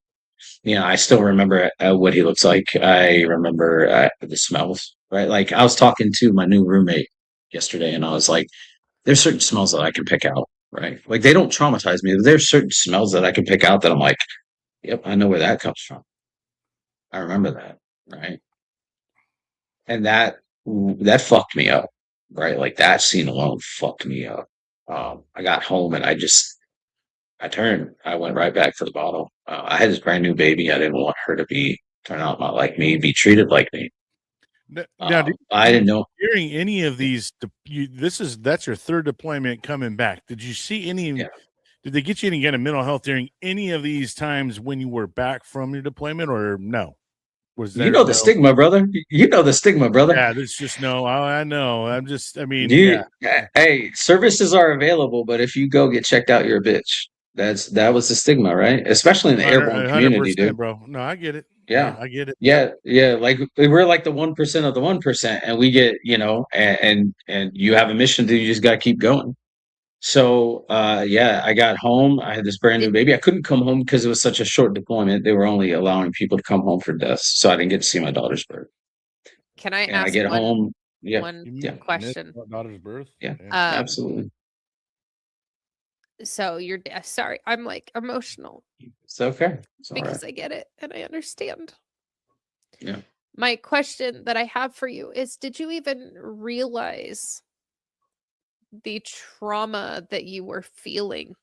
I still remember what he looks like. I remember the smells, right? Like, I was talking to my new roommate yesterday, and I was like, there's certain smells that I can pick out, right? Like, they don't traumatize me. There's certain smells that I can pick out that I'm like, yep, I know where that comes from. I remember that, right? And that fucked me up, right? Like, that scene alone fucked me up. I got home and I went right back to the bottle. I had this brand new baby. I didn't want her to turn out not like me, be treated like me. Now, I didn't know. During any of these, that's your third deployment coming back. Did you see any? Yeah. Did they get you any kind of mental health during any of these times when you were back from your deployment, or no? Was there The stigma, brother. You know the stigma, brother. Yeah, there's just no. I know. Hey, services are available, but if you go get checked out, you're a bitch. That was the stigma, right? Especially in the airborne community, dude. Bro. No, I get it. Yeah, no, I get it. Yeah. Like, we're like the 1% of the 1%, and we get, and you have a mission that you just got to keep going. So, I got home. I had this brand new baby. I couldn't come home because it was such a short deployment. They were only allowing people to come home for deaths, so I didn't get to see my daughter's birth. Can I And ask I get home. Yeah, one yeah. question? Daughter's birth. Yeah, absolutely. So sorry, I'm like emotional. It's okay. It's all because right. I get it and I understand. Yeah. My question that I have for you is, did you even realize the trauma that you were feeling?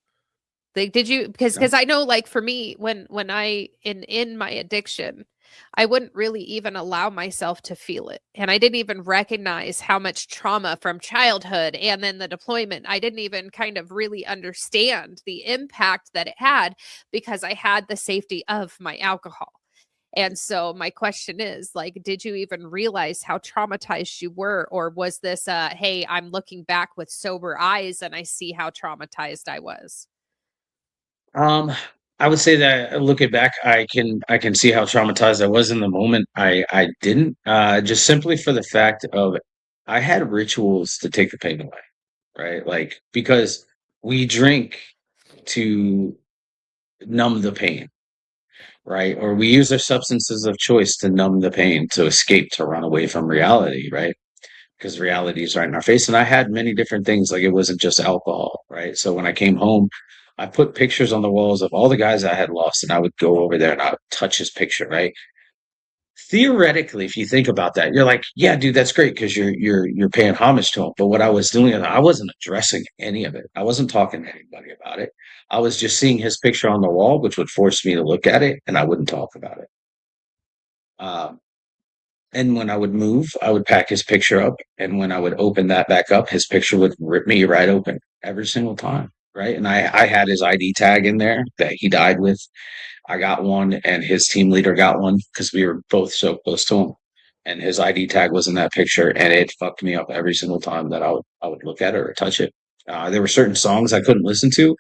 Like, did you, because I know, like, for me, when I in my addiction, I wouldn't really even allow myself to feel it. And I didn't even recognize how much trauma from childhood and then the deployment, I didn't even kind of really understand the impact that it had because I had the safety of my alcohol. And so my question is, like, did you even realize how traumatized you were? Or was this, hey, I'm looking back with sober eyes and I see how traumatized I was? I would say that looking back, I can see how traumatized I was in the moment. I didn't, just simply for the fact of I had rituals to take the pain away, right? Like, because we drink to numb the pain. right? Or we use our substances of choice to numb the pain, to escape, to run away from reality, right? Because reality is right in our face. And I had many different things. Like, it wasn't just alcohol, right? So when I came home, I put pictures on the walls of all the guys I had lost, and I would go over there and I would touch his picture, right? Theoretically, if you think about that, you're like, yeah, dude, that's great because you're paying homage to him. But what I was doing is I wasn't addressing any of it. I wasn't talking to anybody about it. I was just seeing his picture on the wall, which would force me to look at it, and I wouldn't talk about it. Um, and when I would move, I would pack his picture up, and when I would open that back up, his picture would rip me right open every single time, right? And I had his ID tag in there that he died with. I got one, and his team leader got one because we were both so close to him. And his ID tag was in that picture, and it fucked me up every single time that I would look at it or touch it. There were certain songs I couldn't listen to,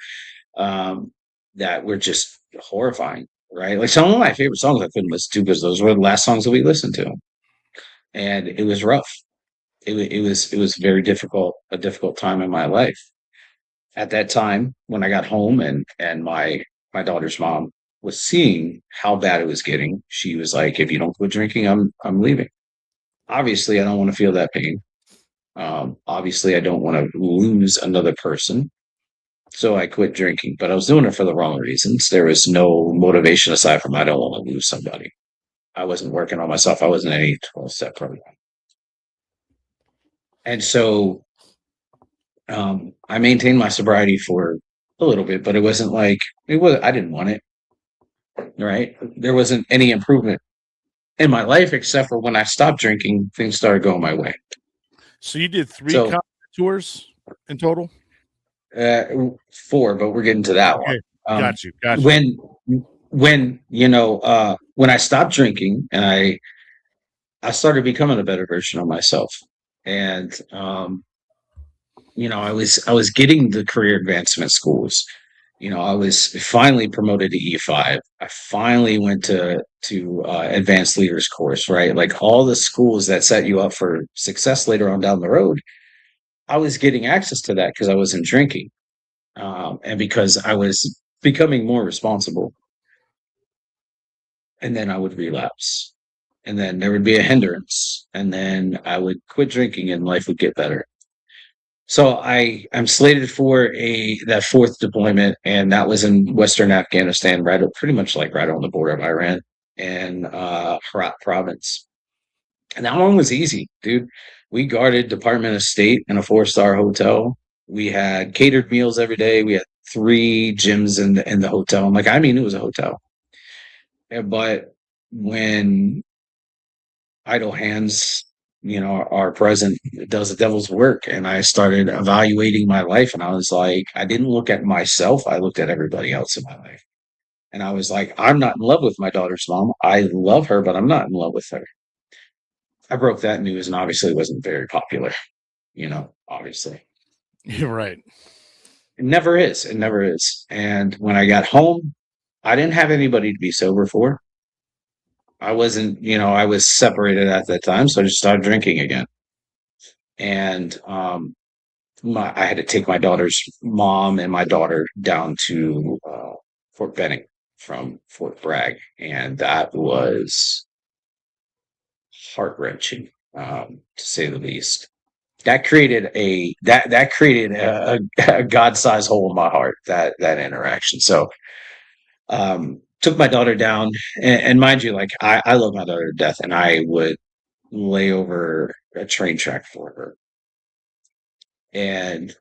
that were just horrifying, right? Like, some of my favorite songs I couldn't listen to because those were the last songs that we listened to, and it was rough. It was very difficult, a difficult time in my life. At that time, when I got home, and my daughter's mom was seeing how bad it was getting, she was like, "If you don't quit drinking, I'm leaving." Obviously, I don't want to feel that pain. Obviously, I don't want to lose another person. So I quit drinking, but I was doing it for the wrong reasons. There was no motivation aside from I don't want to lose somebody. I wasn't working on myself. I wasn't in any 12-step program. And so, I maintained my sobriety for a little bit, but it wasn't like it was. I didn't want it. Right? There wasn't any improvement in my life except for when I stopped drinking, things started going my way. So you did 3 So, concert tours in total? uh, 4, but we're getting to that one. Okay, Um, got you. when I stopped drinking, and I started becoming a better version of myself, and I was getting the career advancement schools. I was finally promoted to E5. I finally went to advanced leaders course, right? Like, all the schools that set you up for success later on down the road. I was getting access to that because I wasn't drinking, and because I was becoming more responsible. And then I would relapse, and then there would be a hindrance, and then I would quit drinking, and life would get better. So I'm slated for that 4th deployment, and that was in Western Afghanistan, pretty much like right on the border of Iran, and Herat province. And that one was easy, dude. We guarded Department of State in a 4-star hotel. We had catered meals every day. We had 3 gyms in the hotel. I'm like, I mean, it was a hotel. But when idle hands, are present, it does the devil's work. And I started evaluating my life, and I was like, I didn't look at myself. I looked at everybody else in my life. And I was like, I'm not in love with my daughter's mom. I love her, but I'm not in love with her. I broke that news, and obviously it wasn't very popular, obviously. You're right. It never is. It never is. And when I got home, I didn't have anybody to be sober for. I wasn't, I was separated at that time, so I just started drinking again. And I had to take my daughter's mom and my daughter down to Fort Benning from Fort Bragg, and that was heart-wrenching, to say the least. That created a God-sized hole in my heart, that interaction. So, took my daughter down, and mind you, like, I love my daughter to death, and I would lay over a train track for her. And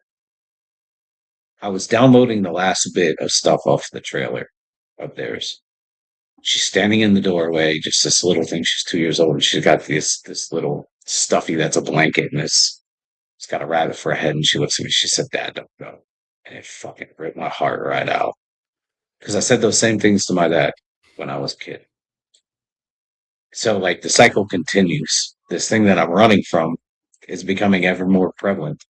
I was downloading the last bit of stuff off the trailer of theirs. She's standing in the doorway, just this little thing. She's 2 years old, and she's got this little stuffy that's a blanket, and it's got a rabbit for a head. And she looks at me. She said, "Dad, don't go." And it fucking ripped my heart right out, because I said those same things to my dad when I was a kid. So, like, the cycle continues. This thing that I'm running from is becoming ever more prevalent.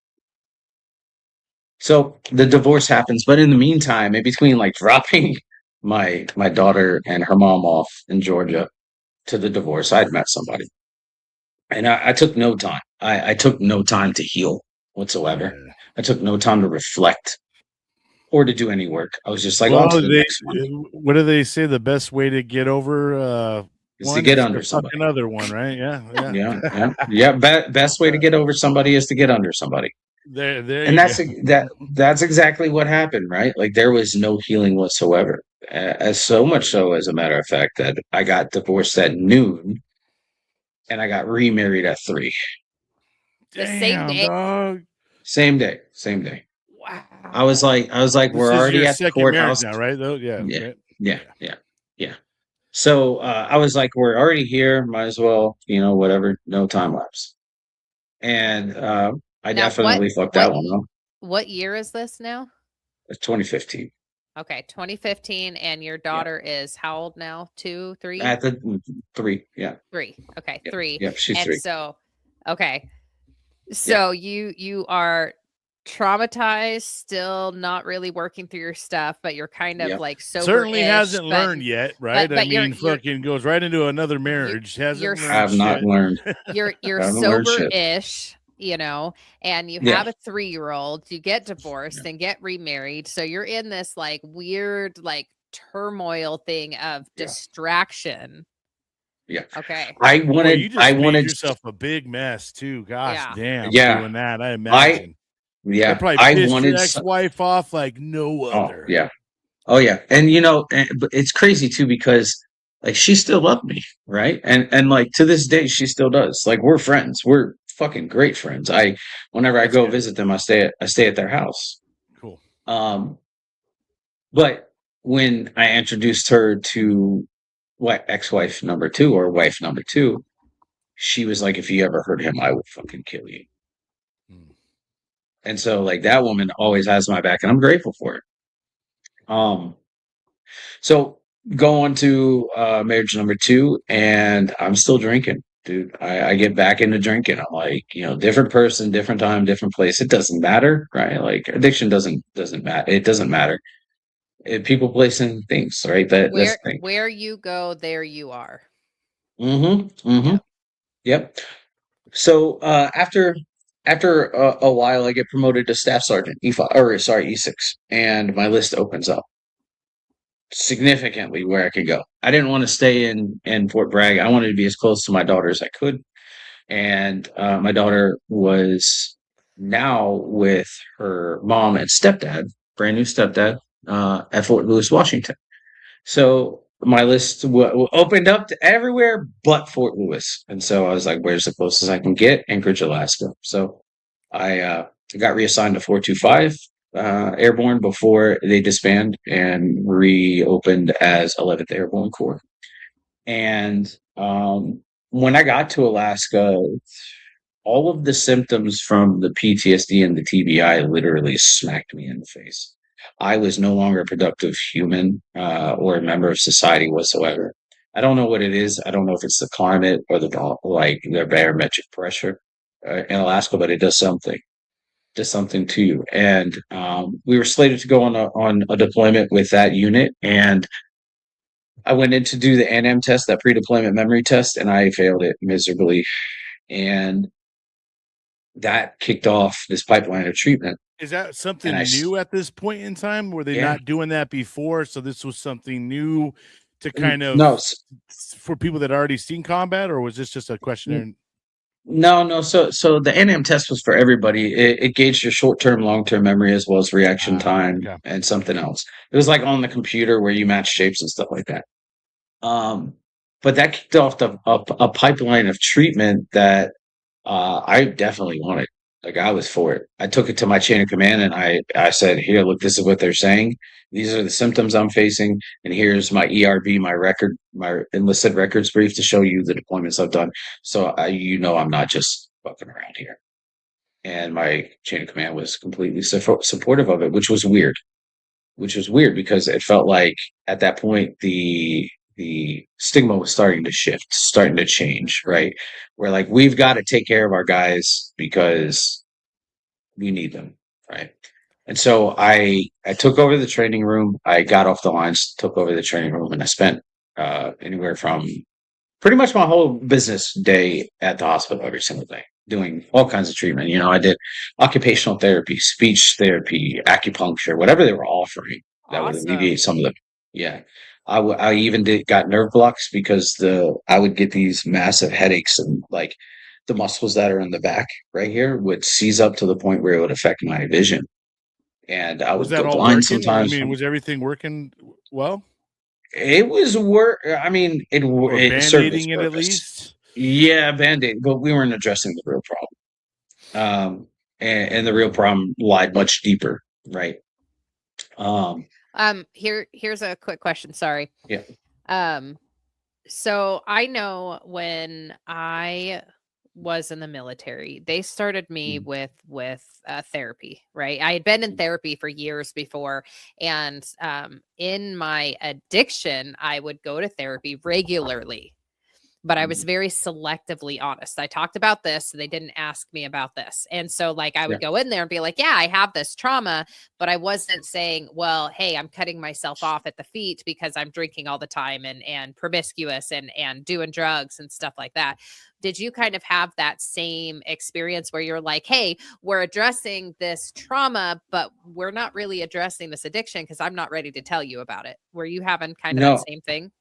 So the divorce happens, but in the meantime, in between, like, dropping my daughter and her mom off in Georgia to the divorce, I'd met somebody, and I took no time. I took no time to heal whatsoever. Yeah. I took no time to reflect or to do any work. I was just like, on Well, to the next one. what do they say? The best way to get over Is to one get is under to fuck somebody. another one, right? Yeah, yeah. Yeah. Best way to get over somebody is to get under somebody. There And you go. that's exactly what happened, right? Like there was no healing whatsoever. As so much so, as a matter of fact, that I got divorced at noon and I got remarried at 3. The same Damn, day. dog. Same day, same day. Wow. I was like, This we're is already your at the second marriage courthouse. now, right? Though, yeah, Yeah, right. yeah, yeah, yeah. So I was like, we're already here. Might as well, whatever. No time lapse. And I Now, definitely fucked that one up. what year is this now? It's 2015. Okay, 2015, and your Yeah. daughter is how old now? 2, 3? At the 3. Yeah. 3. Okay, Yep. 3. Yep. She's And 3. so, okay, so you are traumatized, still not really working through your stuff, but you're kind of Yep. like Certainly sober-ish, hasn't but learned yet, right? but I you're mean, fucking goes right into another marriage. Hasn't you're I learned have not shit. learned. you're I haven't learned shit. sober-ish, and you Yeah. have a 3-year-old, you get divorced and get remarried, so you're in this like weird like turmoil thing of Yeah. distraction. Yeah. Okay. I Boy, you just made wanted, yourself a big mess too. Gosh Yeah. damn, Yeah. doing that. I imagine. That yeah, probably I pissed wanted your some, ex-wife off like no oh, other. yeah. Oh, yeah. And, but it's crazy too, because like she still loved me. Right. And like to this day, she still does. Like we're friends. We're fucking great friends. Whenever I That's go good. visit them, I stay at their house. Cool. But when I introduced her to what ex-wife number 2 or wife number 2, she was like, if you ever hurt him, I will fucking kill you. Hmm. And so like that woman always has my back and I'm grateful for it. So go on to marriage number 2 and I'm still drinking, dude. I get back into drinking. I'm like, different person, different time, different place. It doesn't matter, right? Like addiction doesn't matter. It doesn't matter. People, place, and things, right? That's the thing. Where you go, there you are. Mm-hmm. Mm-hmm. Yep. Yep. So after a while, I get promoted to staff sergeant, E5, or sorry, E6, and my list opens up significantly where I could go. I didn't want to stay in Fort Bragg. I wanted to be as close to my daughter as I could, and my daughter was now with her mom and stepdad, brand new stepdad, at Fort Lewis, Washington. So my list opened up to everywhere but Fort Lewis. And so I was like, where's the closest I can get? Anchorage, Alaska. So I got reassigned to 425 Airborne before they disband and reopened as 11th Airborne Corps. And when I got to Alaska, all of the symptoms from the PTSD and the TBI literally smacked me in the face. I was no longer a productive human or a member of society whatsoever. I don't know what it is. I don't know if it's the climate or the barometric pressure in Alaska, but it does something. It does something to you. And we were slated to go on a deployment with that unit, and I went in to do the NM test, that pre-deployment memory test, and I failed it miserably. And that kicked off this pipeline of treatment. Is that something And new at this point in time? Were they Yeah. not doing that before? So this was something new to kind of No, for people that already seen combat, or was this just a questionnaire? no. So the NM test was for everybody. It gauged your short-term, long-term memory as well as reaction time Okay. and something else. It was like on the computer where you match shapes and stuff like that. But that kicked off a pipeline of treatment that I definitely wanted. Like I was for it. I took it to my chain of command and I said, here, look, this is what they're saying. These are the symptoms I'm facing. And here's my ERB, my enlisted records brief to show you the deployments I've done. So I'm not just fucking around here. And my chain of command was completely supportive of it, which was weird because it felt like at that point, the stigma was starting to shift, starting to change, right? We're like, we've got to take care of our guys because we need them, right? And so I took over the training room. I got off the lines, took over the training room, and I spent anywhere from pretty much my whole business day at the hospital every single day. doing all kinds of treatment. You know, I did occupational therapy, speech therapy, acupuncture, whatever they were offering that would Awesome. alleviate some of the, yeah. I even got nerve blocks because I would get these massive headaches, and like the muscles that are in the back right here would seize up to the point where it would affect my vision. And I Was would that go all blind working? I sometimes mean, from was everything working well, it was work. I mean, or it served its band-aiding it at purpose. least? Yeah, Band-Aid, but we weren't addressing the real problem. And the real problem lied much deeper, right? Um, Here's a quick question. Sorry. yeah. Um, so I know when I was in the military, they started me Mhm. with therapy, right? I had been in Mhm. therapy for years before, and in my addiction, I would go to therapy regularly, but I was Mhm. very selectively honest. I talked about this, so they didn't ask me about this. And so like I Yeah. would go in there and be like, "Yeah, I have this trauma," but I wasn't saying, "Well, hey, I'm cutting myself off at the feet because I'm drinking all the time and promiscuous and doing drugs and stuff like that." Did you kind of have that same experience where you're like, "Hey, we're addressing this trauma, but we're not really addressing this addiction because I'm not ready to tell you about it." Were you having kind of that No, same thing?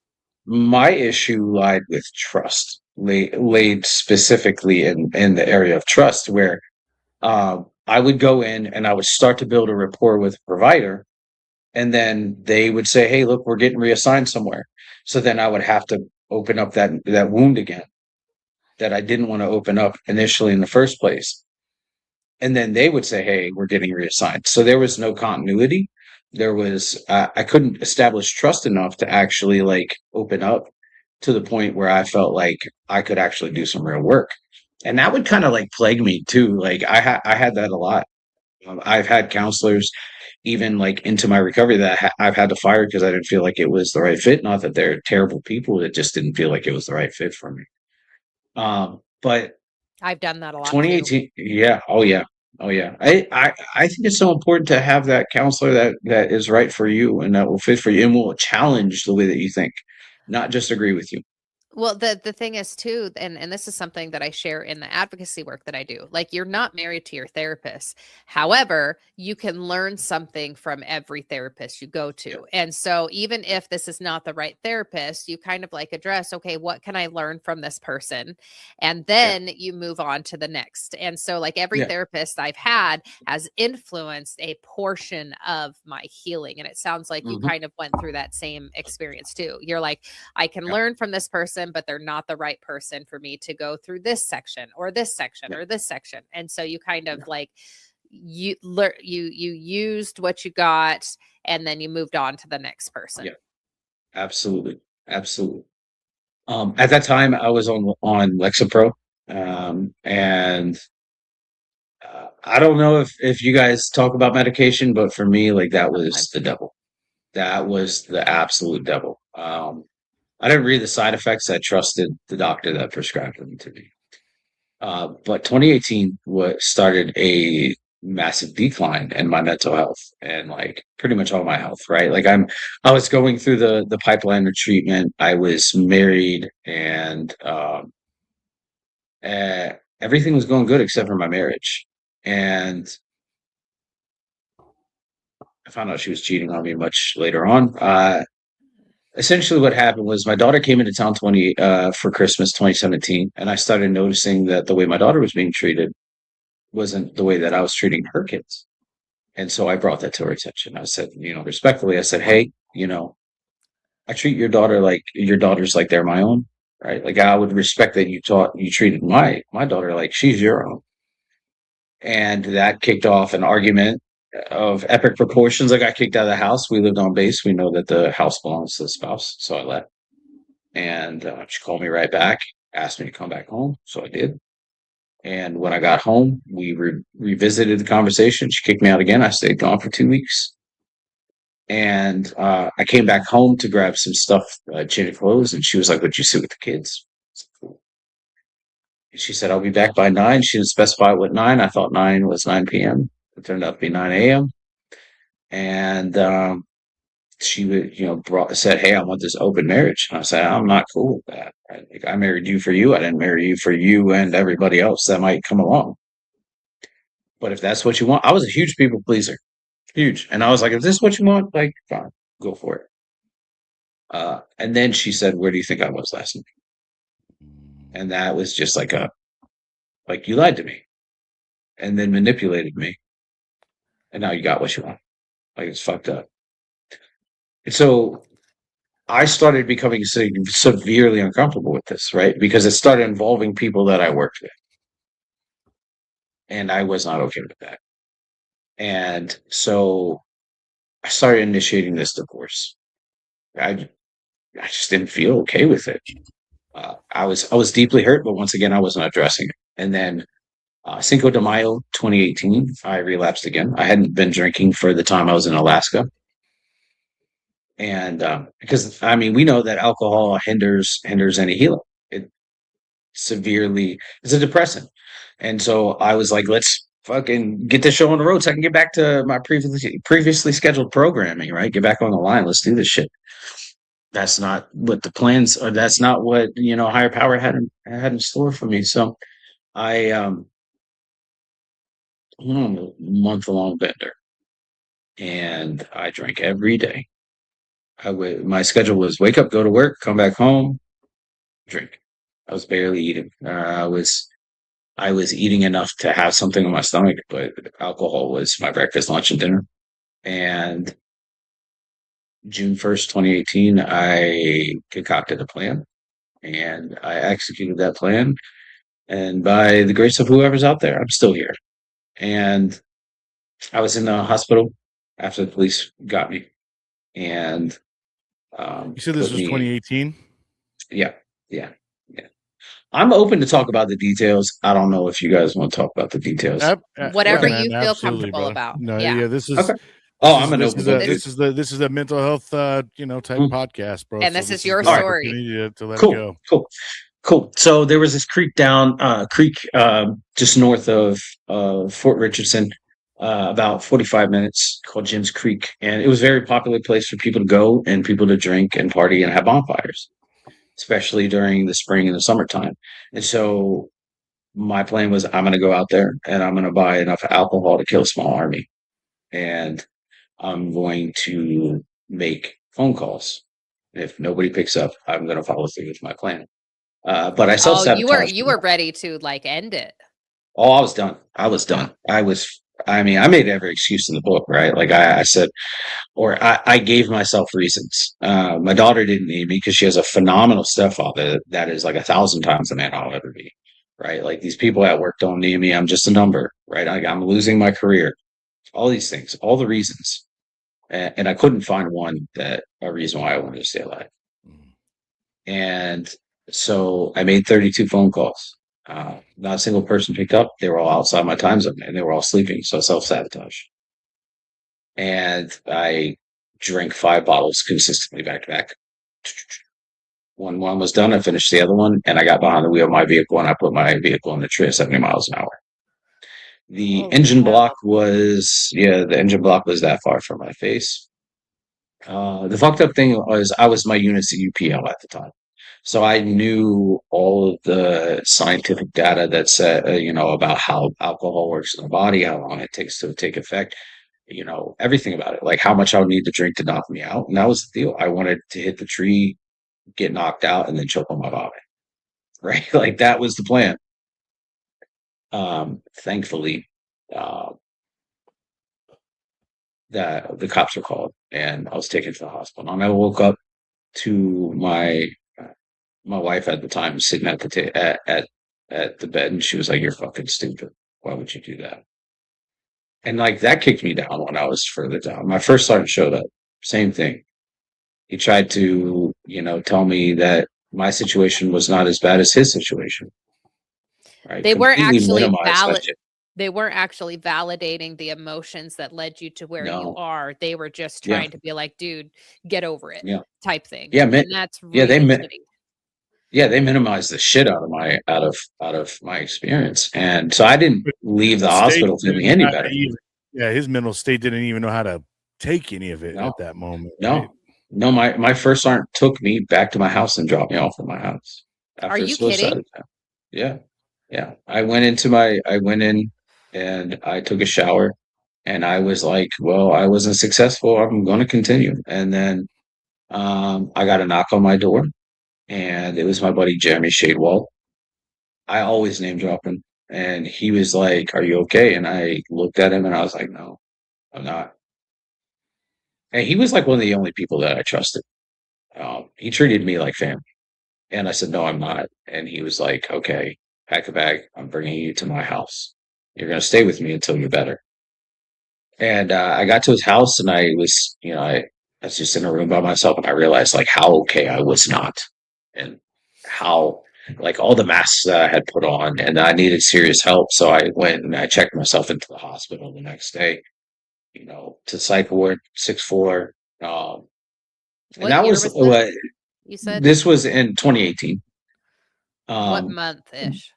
my issue lied with trust, laid specifically in the area of trust, where I would go in and I would start to build a rapport with a provider, and then they would say, "Hey, look, we're getting reassigned somewhere." So then I would have to open up that wound again that I didn't want to open up initially in the first place. And then they would say, "Hey, we're getting reassigned." So there was no continuity. I couldn't establish trust enough to actually like open up to the point where I felt like I could actually do some real work. And that would kind of like plague me too. Like I had that a lot. I've had counselors even like into my recovery that I've had to fire because I didn't feel like it was the right fit. Not that they're terrible people, it just didn't feel like it was the right fit for me. But I've done that a lot too. 2018, yeah, oh yeah, oh yeah. I think it's so important to have that counselor that is right for you and that will fit for you and will challenge the way that you think, not just agree with you. Well, the thing is too, and this is something that I share in the advocacy work that I do. Like you're not married to your therapist. However, you can learn something from every therapist you go Yeah, to. And so even if this is not the right therapist, you kind of like address, okay, what can I learn from this person? And yeah, then you move on to the next. And so like every yeah. therapist I've had has influenced a portion of my healing. And it sounds like you Hmm. kind of went through that same experience too. You're like, I can Yeah, learn from this person, but they're not the right person for me to go through this section or this section yeah, or this section. And so you kind of yeah, like you used what you got and then you moved on to the next yeah. person. Absolutely, absolutely. At that time, I was on Lexapro, and I don't know if you guys talk about medication, but for me, like that was Sometimes. the devil. That was the absolute devil. I didn't read the side effects. I trusted the doctor that prescribed them to me. But 2018 started a massive decline in my mental health and like pretty much all my health, right? Like I was going through the pipeline of treatment. I was married and everything was going good except for my marriage. And I found out she was cheating on me much later on. Essentially what happened was my daughter came into town 20 for Christmas 2017, and I started noticing that the way my daughter was being treated wasn't the way that I was treating her kids. And so I brought that to her attention. I said, respectfully, I said, "Hey, I treat your daughters like they're my own, right? Like I would respect that you treated my daughter like she's your own." And that kicked off an argument of epic proportions. I got kicked out of the house. We lived on base. We know that the house belongs to the spouse, so I left. And she called me right back, asked me to come back home, so I did. And when I got home, we revisited the conversation. She kicked me out again. I stayed gone for 2 weeks. And I came back home to grab some stuff, change of clothes, and she was like, "Would you sit with the kids?" And she said, "I'll be back by 9." She didn't specify what 9. I thought 9 was 9 p.m. It turned out to be 9 a.m. And she would, said, "Hey, I want this open marriage." And I said, "I'm not cool with that. Right? Like, I married you for you. I didn't marry you for you and everybody else that might come along. But if that's what you want," I was a huge people pleaser, huge. And I was like, "If this is what you want, like, fine, go for it." And then she said, "Where do you think I was last night?" And that was just like, you lied to me and then manipulated me. And now you got what you want. Like, it's fucked up. And so I started becoming severely uncomfortable with this, right? Because it started involving people that I worked with. And I was not okay with that. And so I started initiating this divorce. I just didn't feel okay with it. I was deeply hurt, but once again, I wasn't addressing it. And then Cinco de Mayo 2018, I relapsed again. I hadn't been drinking for the time I was in Alaska. And because I mean, we know that alcohol hinders any healing. It severely is a depressant. And so I was like, let's fucking get this show on the road so I can get back to my previously scheduled programming, right? Get back on the line. Let's do this shit. That's not what the plans are. That's not what, higher power had in store for me. So I went on a month-long bender and I drank every day. My schedule was wake up, go to work, come back home, drink. I was barely eating. I was eating enough to have something in my stomach, but alcohol was my breakfast, lunch, and dinner. And June 1st, 2018, I concocted a plan and I executed that plan. And by the grace of whoever's out there, I'm still here. And I was in the hospital after the police got me. And You said this was 2018? Yeah. I'm open to talk about the details. I don't know if you guys want to talk about the details. Whatever man, you feel absolutely, comfortable brother. about. No, Yeah. this is Okay. I'm an this open is a, book. this is a mental health type podcast, bro. And this is your a good story. opportunity to let it go. Cool. So there was this creek just north of Fort Richardson, about 45 minutes, called Jim's Creek, and it was a very popular place for people to go and people to drink and party and have bonfires, especially during the spring and the summertime. And so my plan was, I'm going to go out there and I'm going to buy enough alcohol to kill a small army, and I'm going to make phone calls. If nobody picks up, I'm going to follow through with my plan. But I self-sabotaged. You were ready to like end it. Oh, I was done. I made every excuse in the book, right? Like I said, or I gave myself reasons. My daughter didn't need me because she has a phenomenal stepfather that is like 1,000 times the man I'll ever be, right? Like, these people at work don't need me. I'm just a number, right? I'm losing my career. All these things, all the reasons. And I couldn't find a reason why I wanted to stay alive. And so I made 32 phone calls. Not a single person picked up. They were all outside my time zone and they were all sleeping. So self-sabotage. And I drank 5 bottles consistently back to back. When one was done, I finished the other one and I got behind the wheel of my vehicle and I put my vehicle in the tree at 70 miles an hour. The engine block was that far from my face. The fucked up thing was I was my unit's UPL at the time. So I knew all of the scientific data that said, about how alcohol works in the body, how long it takes to take effect, everything about it, like how much I would need to drink to knock me out. And that was the deal. I wanted to hit the tree, get knocked out, and then choke on my vomit. Right? Like, that was the plan. Thankfully, the cops were called and I was taken to the hospital. And I woke up to my wife at the time sitting at the bed, and she was like, "You're fucking stupid. Why would you do that?" And like, that kicked me down when I was further down. My first sergeant showed up, same thing. He tried to, tell me that my situation was not as bad as his situation. Right? They weren't Completely actually minimized that shit. They weren't actually validating the emotions that led you to where you No. are. They were just Yeah. trying to be like, dude, get over it, Yeah. type thing. Yeah, And that's really shitty. they minimized the shit out of my experience, and so I didn't leave the hospital feeling any better. Yeah, his mental state didn't even know how to take any of it No, at that moment, right? no, no. My first sergeant took me back to my house and dropped me off at my house Are after a you suicide kidding? attempt. Yeah, yeah. I went in and I took a shower and I was like, well, I wasn't successful. I'm going to continue. And then I got a knock on my door, and it was my buddy Jeremy Shadewell. I always name drop him, and he was like, "Are you okay?" And I looked at him, and I was like, "No, I'm not." And he was like one of the only people that I trusted. He treated me like family, and I said, "No, I'm not." And he was like, "Okay, pack a bag. I'm bringing you to my house. You're going to stay with me until you're better." And I got to his house, and I was just in a room by myself, and I realized like how okay I was not, and how like all the masks that I had put on, and I needed serious help. So I went and I checked myself into the hospital the next day, to psych ward, 6'4". And What that year was was what this? You said this was in 2018, what um, month ish?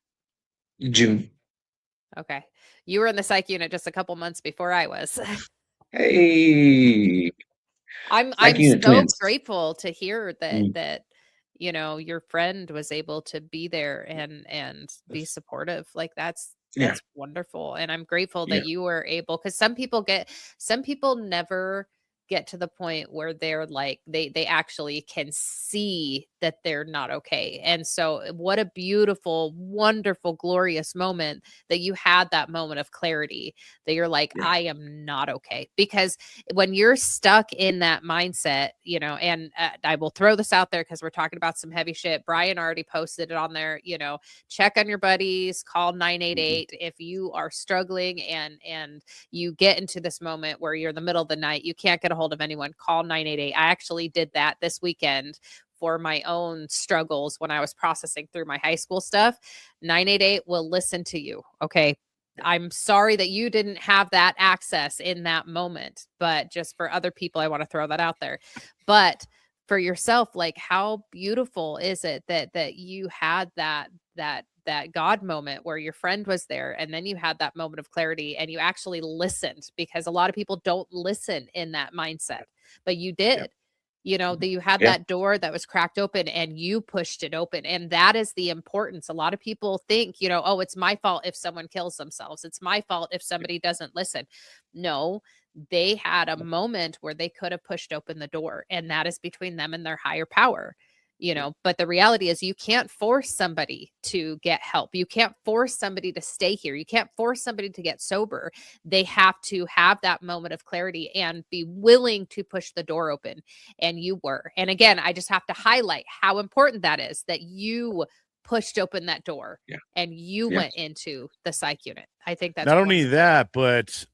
June. Okay. You were in the psych unit just a couple months before I was. Hey, psych I'm unit so twins. grateful to hear Mm, that your friend was able to be there and be supportive. Like yeah, that's wonderful. And I'm grateful yeah, that you were able, because some people never get to the point where they're like they actually can see that they're not okay. And so what a beautiful, wonderful, glorious moment that you had that moment of clarity, that you're like, yeah, I am not okay. Because when you're stuck in that mindset, and I will throw this out there because we're talking about some heavy shit. Brian already posted it on there, check on your buddies, call mhm, 988 if you are struggling and you get into this moment where you're in the middle of the night, you can't get a hold of anyone, call 988. I actually did that this weekend for my own struggles when I was processing through my high school stuff. 988 will listen to you. Okay. I'm sorry that you didn't have that access in that moment, but just for other people, I want to throw that out there. But for yourself, like how beautiful is it that you had that God moment where your friend was there and then you had that moment of clarity and you actually listened, because a lot of people don't listen in that mindset, but you yeah, did. That you had yeah, that door that was cracked open and you pushed it open. And that is the importance. A lot of people think, oh, it's my fault if someone kills themselves. It's my fault if somebody doesn't listen. No, they had a moment where they could have pushed open the door, and that is between them and their higher power. But the reality is you can't force somebody to get help. You can't force somebody to stay here. You can't force somebody to get sober. They have to have that moment of clarity and be willing to push the door open. And you were. And again, I just have to highlight how important that is, that you pushed open that door yeah, and you yeah, went into the psych unit. I think that's Not only wonderful. that, but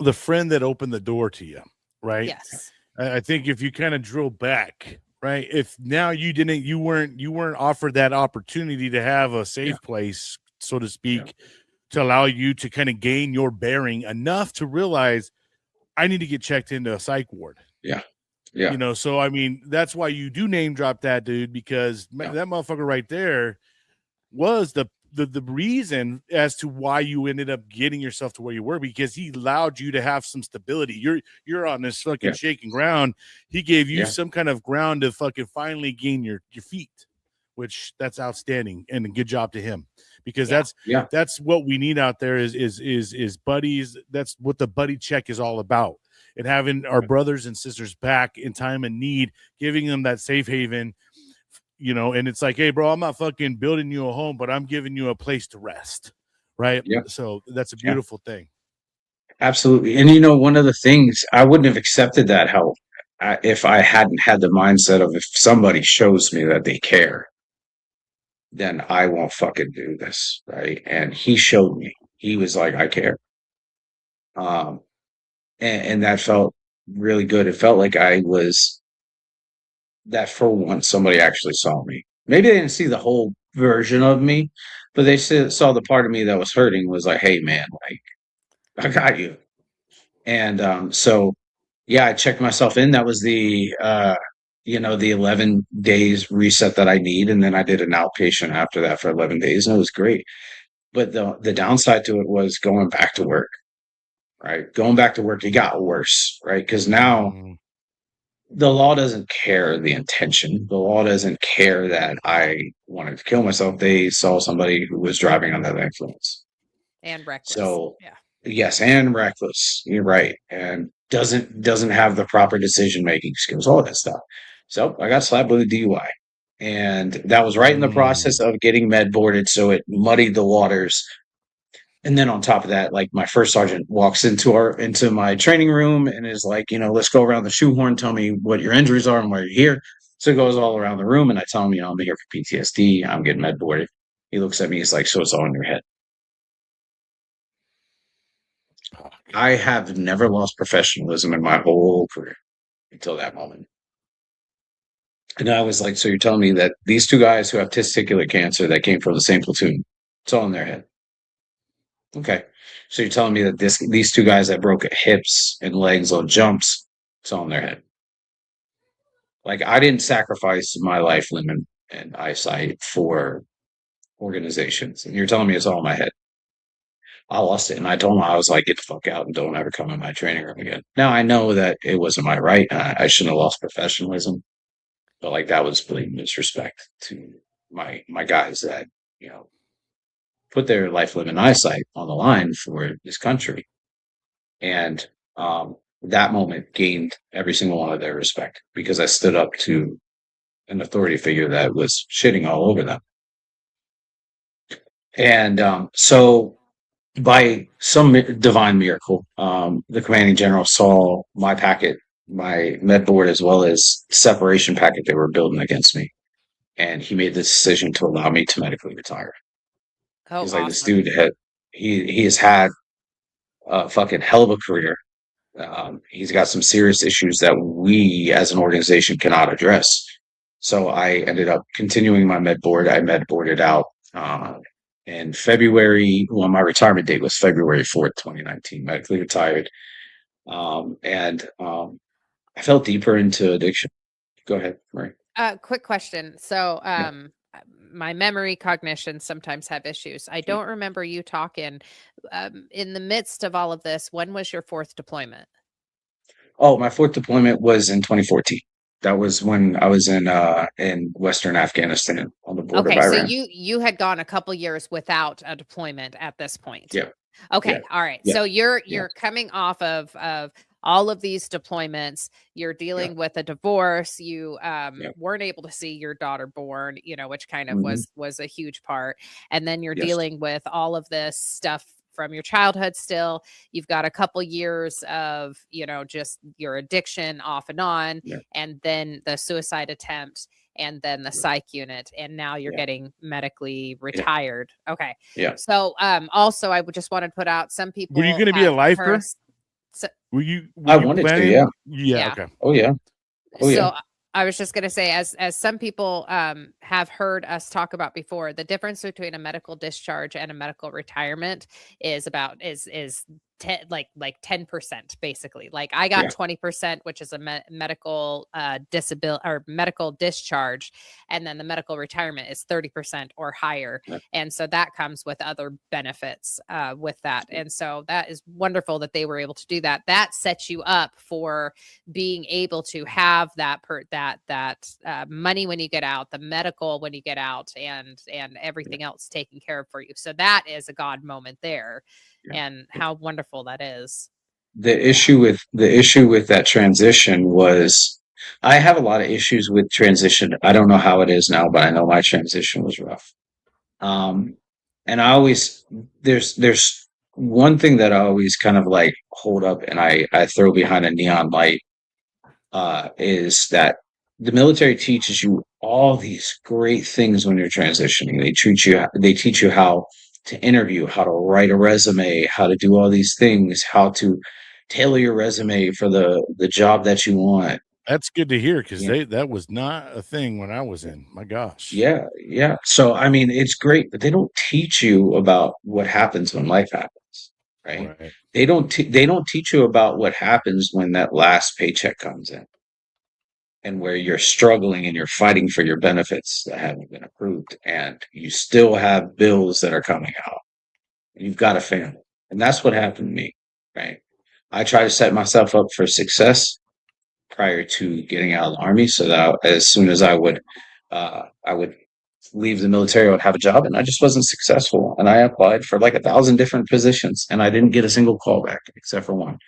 the friend that opened the door to you, right? Yes. I think if you kind of drill back, right? If now you weren't offered that opportunity to have a yeah, safe place, so to yeah, speak, to allow you to kind of gain your bearing enough to realize I need to get checked into a psych ward. yeah, yeah, So I mean, that's why you do name drop that dude, because yeah, that motherfucker right there was the reason as to why you ended up getting yourself to where you were, because he allowed you to have some stability. You're on this fucking yeah, shaking ground. He gave you yeah, some kind of ground to fucking finally gain your feet, which that's outstanding, and a good job to him, because Yeah. that's what we need out there is buddies. That's what the buddy check is all about, and having our brothers and sisters back in time of need, giving them that safe haven. And it's like, hey, bro, I'm not fucking building you a home, but I'm giving you a place to rest, right? yeah, So that's a yeah. beautiful thing. Absolutely. And one of the things I wouldn't have accepted that help if I hadn't had the mindset of if somebody shows me that they care, then I won't fucking do this, right? And he showed me. He was like, I care. Um, and that felt really good. It felt like I was that for once somebody actually saw me. Maybe they didn't see the whole version of me, but they saw the part of me that was hurting was like, hey man, like I got you. And so yeah, I checked myself in. That was the 11 days reset that I need. And then I did an outpatient after that for 11 days, and it was great. But the downside to it was going back to work. right? Going back to work, it got worse, right? Because now Mm, the law doesn't care the intention. The law doesn't care that I wanted to kill myself. They saw somebody who was driving under the influence. And reckless. So Yeah. yes, and reckless. You're right, and doesn't have the proper decision making skills, all that stuff. So I got slapped with a DUI, and that was right in the process mm. of getting med boarded, so it muddied the waters. And then on top of that, like my first sergeant walks into my training room and is like, let's go around the shoehorn, tell me what your injuries are and why you're here. So it goes all around the room, and I tell him, I'm here for PTSD. I'm getting med boarded. He looks at me. He's like, so it's all in your head. Fuck. I have never lost professionalism in my whole career until that moment. And I was like, so you're telling me that these two guys who have testicular cancer that came from the same platoon, it's all in their head. Okay. So you're telling me that these two guys that broke hips and legs on jumps, it's all in their head. Like I didn't sacrifice my life limit and eyesight for organizations. And you're telling me it's all in my head. I lost it. And I told him, I was like, get the fuck out and don't ever come in my training room again. Now I know that it wasn't my right. I shouldn't have lost professionalism, but like that was blatant disrespect to my guys that, put their life, limb, and eyesight on the line for this country. And that moment gained every single one of their respect because I stood up to an authority figure that was shitting all over them. And so by some divine miracle, the commanding general saw my packet, my med board, as well as separation packet they were building against me. And he made the decision to allow me to medically retire. Oh, He's like, this awesome. dude he has had a fucking hell of a career. He's got some serious issues that we as an organization cannot address. So I ended up continuing my med board. I med boarded out in February. Well, my retirement date was February 4th, 2019, medically retired. And I fell deeper into addiction. Go ahead, Marie. Quick question. So, Yeah. my memory cognition sometimes have issues. I don't remember you talking in the midst of all of this. When was your fourth deployment? Oh, my fourth deployment was in 2014. That was when I was in Western Afghanistan on the border of Okay, so Iran. you had gone a couple years without a deployment at this point. Yeah. Okay, Yeah. all right. Yeah. So you're Yeah. coming off of all of these deployments. You're dealing with a divorce. You Yeah. weren't able to see your daughter born, which kind of Mhm. was a huge part. And then you're Yes. dealing with all of this stuff from your childhood still. You've got a couple years of, just your addiction off and on, Yeah. and then the suicide attempt, and then the psych unit, and now you're Yeah. getting medically retired. Okay. Yeah. So also I would just want to put out some people Were you going to be a have lifer? heard so, Were you I wanted to, planning? yeah. Yeah. Okay. Oh yeah. Oh yeah. so I was just going to say, as some people have heard us talk about before, the difference between a medical discharge and a medical retirement is 10% basically. Like I got Yeah. 20%, which is a medical disability or medical discharge, and then the medical retirement is 30% or higher. Yeah. And so that comes with other benefits with that. And so that is wonderful that they were able to do that. That sets you up for being able to have that money when you get out, the medical when you get out, and everything else taken care of for you. So that is a God moment there. Yeah. And how wonderful that is. The issue with that transition was I have a lot of issues with transition. I don't know how it is now, but I know my transition was rough. And I always there's one thing that I always kind of like hold up and I throw behind a neon light is that the military teaches you all these great things when you're transitioning. They teach you how to interview, how to write a resume, how to do all these things, how to tailor your resume for the job that you want. That's good to hear because Yeah. that was not a thing when I was in. My gosh. Yeah, yeah. So I mean, it's great, but they don't teach you about what happens when life happens, right? Right. They don't teach you about what happens when that last paycheck comes in and where you're struggling and you're fighting for your benefits that haven't been approved and you still have bills that are coming out. You've got a family. And that's what happened to me, right? I try to set myself up for success prior to getting out of the army, so that as soon as I would leave the military, I would have a job, and I just wasn't successful. And I applied for like 1,000 different positions, and I didn't get a single call back except for one.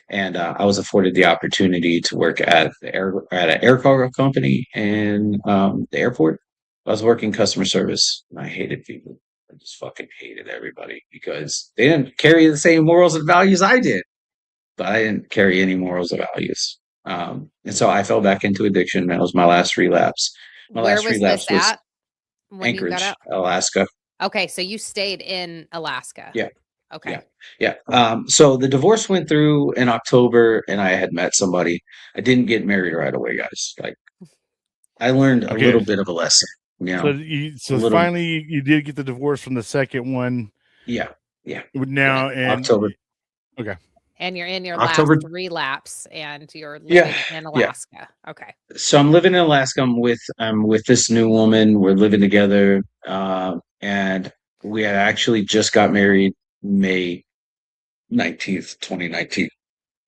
And I was afforded the opportunity to work at an air cargo company in the airport. I was working customer service, and I hated people. I just fucking hated everybody because they didn't carry the same morals and values I did, but I didn't carry any morals or values. And so I fell back into addiction. That was my last relapse. My Where last was this relapse was at when you got Anchorage, out? Alaska. Okay, so you stayed in Alaska. Yeah. Okay. Yeah. So the divorce went through in October, and I had met somebody. I didn't get married right away, guys. Like, I learned a Okay. little bit of a lesson, you So know, a so little, finally you did get the divorce from the second one yeah, yeah. now, and October, okay. And you're in your last October, relapse and you're yeah, living in yeah. Alaska. Okay. So I'm living in Alaska. I'm with this new woman. We're living together, and we had actually just got married May 19th, 2019.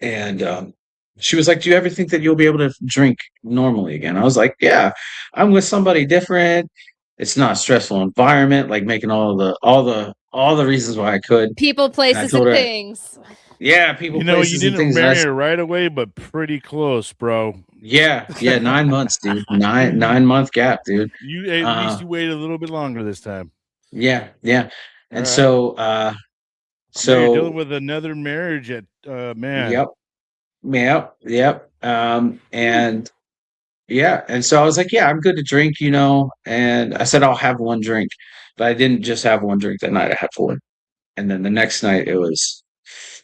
And she was like, "Do you ever think that you'll be able to drink normally again?" I was like, "Yeah, I'm with somebody different. It's not a stressful environment, like making all the reasons why I could." People, And I places, told and her, things. "Yeah, people, You know, you places, and didn't things." And marry her right away, but pretty close, bro. yeah, 9 months, dude. Nine month gap, dude. You at least Uh, you waited a little bit longer this time. yeah. All And right. Now you're dealing so with another marriage at man. yep, yep. And yeah, and so I was like, "Yeah, I'm good to drink, you know." And I said, "I'll have one drink," but I didn't just have one drink that night. I had four, and then the next night it was,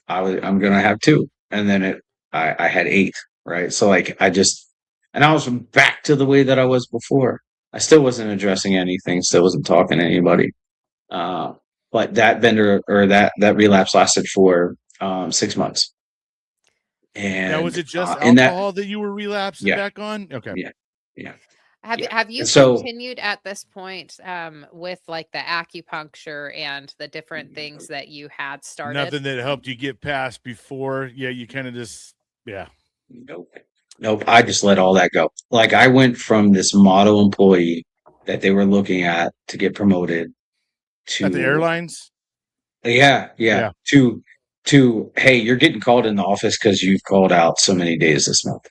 I'm gonna have two, and then I had eight, right? So like and I was back to the way that I was before. I still wasn't addressing anything, still wasn't talking to anybody. Uh, but that vendor or that relapse lasted for 6 months, Now was and it just in that, alcohol that you were relapsing yeah, back on? Okay. yeah, yeah, Have yeah. have you And so continued at this point with like the acupuncture and the different things that you had started? Nothing that helped you get past before. Yeah, you kind of just nope. Nope. I just let all that go. Like, I went from this model employee that they were looking at to get promoted at the to, airlines. yeah, Yeah. to hey, you're getting called in the office because you've called out so many days this month.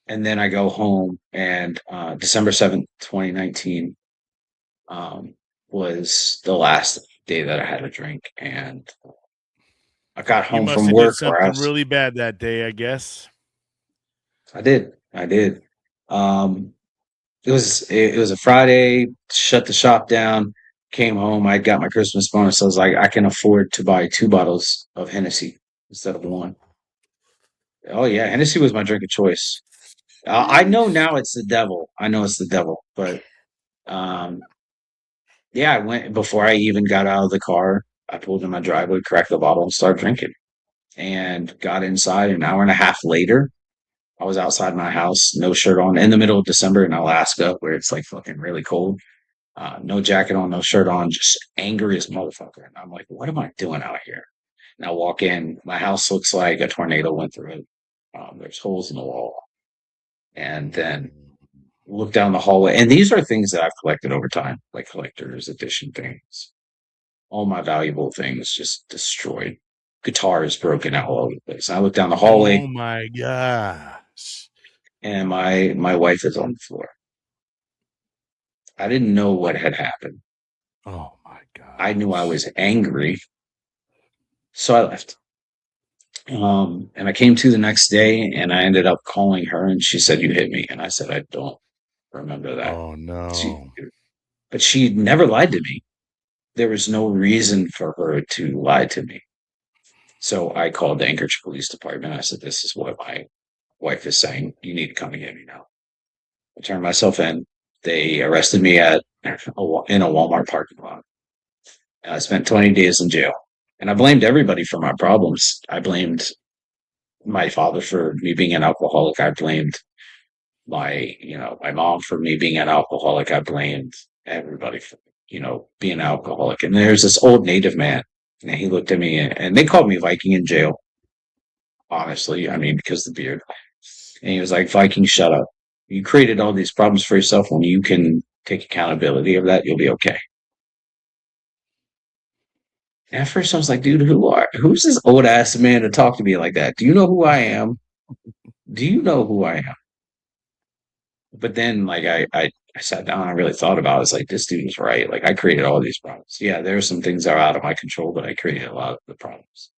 And then I go home, and December 7th, 2019, um, was the last day that I had a drink, and I got You home must from have did work where something really bad that day, I guess. I did. Um, it was a Friday, shut the shop down, came home. I got my Christmas bonus. I was like, I can afford to buy two bottles of Hennessy instead of one. Oh yeah, Hennessy was my drink of choice. I know now it's the devil. I know it's the devil, but um, yeah, I went before I even got out of the car. I pulled in my driveway, cracked the bottle, and started drinking. And got inside an hour and a half later. I was outside my house, no shirt on, in the middle of December in Alaska, where it's like fucking really cold. No jacket on, no shirt on, just angry as motherfucker. And I'm like, what am I doing out here? And I walk in, my house looks like a tornado went through it. There's holes in the wall. And then look down the hallway. And these are things that I've collected over time, like collector's edition things. All my valuable things just destroyed. Guitars broken out all over the place. And I look down the hallway, Oh my gosh. and my wife is on the floor. I didn't know what had happened. Oh my I knew I gosh. was angry, so I left. And I came to the next day, and I ended up calling her, and she said, "You hit me," and I said, "I don't remember that." Oh She, no. but she never lied to me. There was no reason for her to lie to me. So I called the Anchorage Police Department. I said, "This is what my wife is saying. You need to come and get me now." I turned myself in. They arrested me in a Walmart parking lot. I spent 20 days in jail. And I blamed everybody for my problems. I blamed my father for me being an alcoholic. I blamed my mom for me being an alcoholic. I blamed everybody for, being an alcoholic. And there's this old native man And he looked at me, and they called me Viking in jail. Honestly, I mean, because of the beard. And he was like, Viking, shut up. You created all these problems for yourself. When you can take accountability of that, you'll be okay. And at first, I was like, dude, who's this old ass man to talk to me like that? Do you know who I am? Do you know who I am? But then, like, I sat down and I really thought about it. It's like, this dude was right. Like, I created all these problems. Yeah, there are some things that are out of my control, but I created a lot of the problems.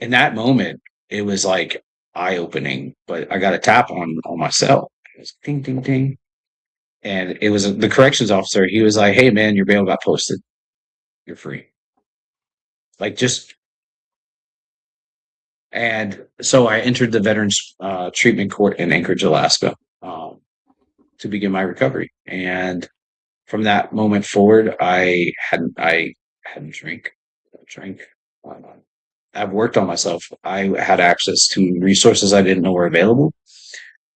In that moment, it was like eye opening, but I got a tap on my cell. It was ding, ding, ding. And it was the corrections officer. He was like, hey, man, your bail got posted. You're free. Like, just. And so I entered the Veterans Treatment Court in Anchorage, Alaska, to begin my recovery. And from that moment forward, I hadn't drank. I've worked on myself. I had access to resources I didn't know were available,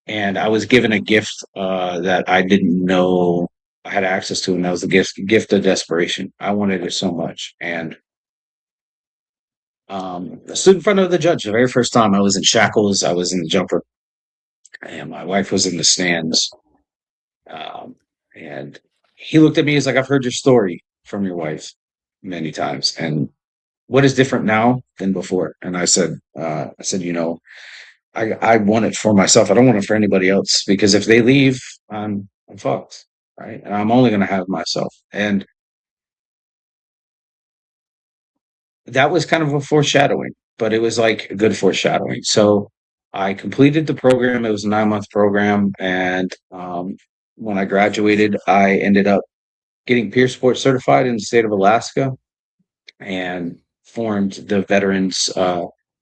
and I was given a gift that I didn't know I had access to, and that was the gift of desperation. I wanted it so much, and I stood in front of the judge the very first time. I was in shackles. I was in the jumper, and my wife was in the stands. And he looked at me. He's like, "I've heard your story from your wife many times, and what is different now than before?" And I said, I want it for myself. I don't want it for anybody else, because if they leave, I'm fucked, right? And I'm only going to have myself. And that was kind of a foreshadowing, but it was like a good foreshadowing. So I completed the program. It was a 9-month program, and when I graduated, I ended up getting peer support certified in the state of Alaska, and formed the Veterans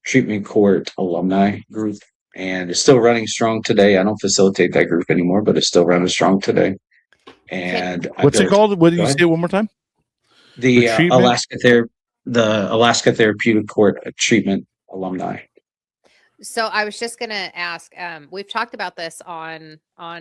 Treatment Court alumni group, and it's still running strong today. I don't facilitate that group anymore, but it's still running strong today. And What's it called? What did you say one more time? The treatment? the Alaska Therapeutic Court Treatment Alumni. So I was just gonna ask. We've talked about this on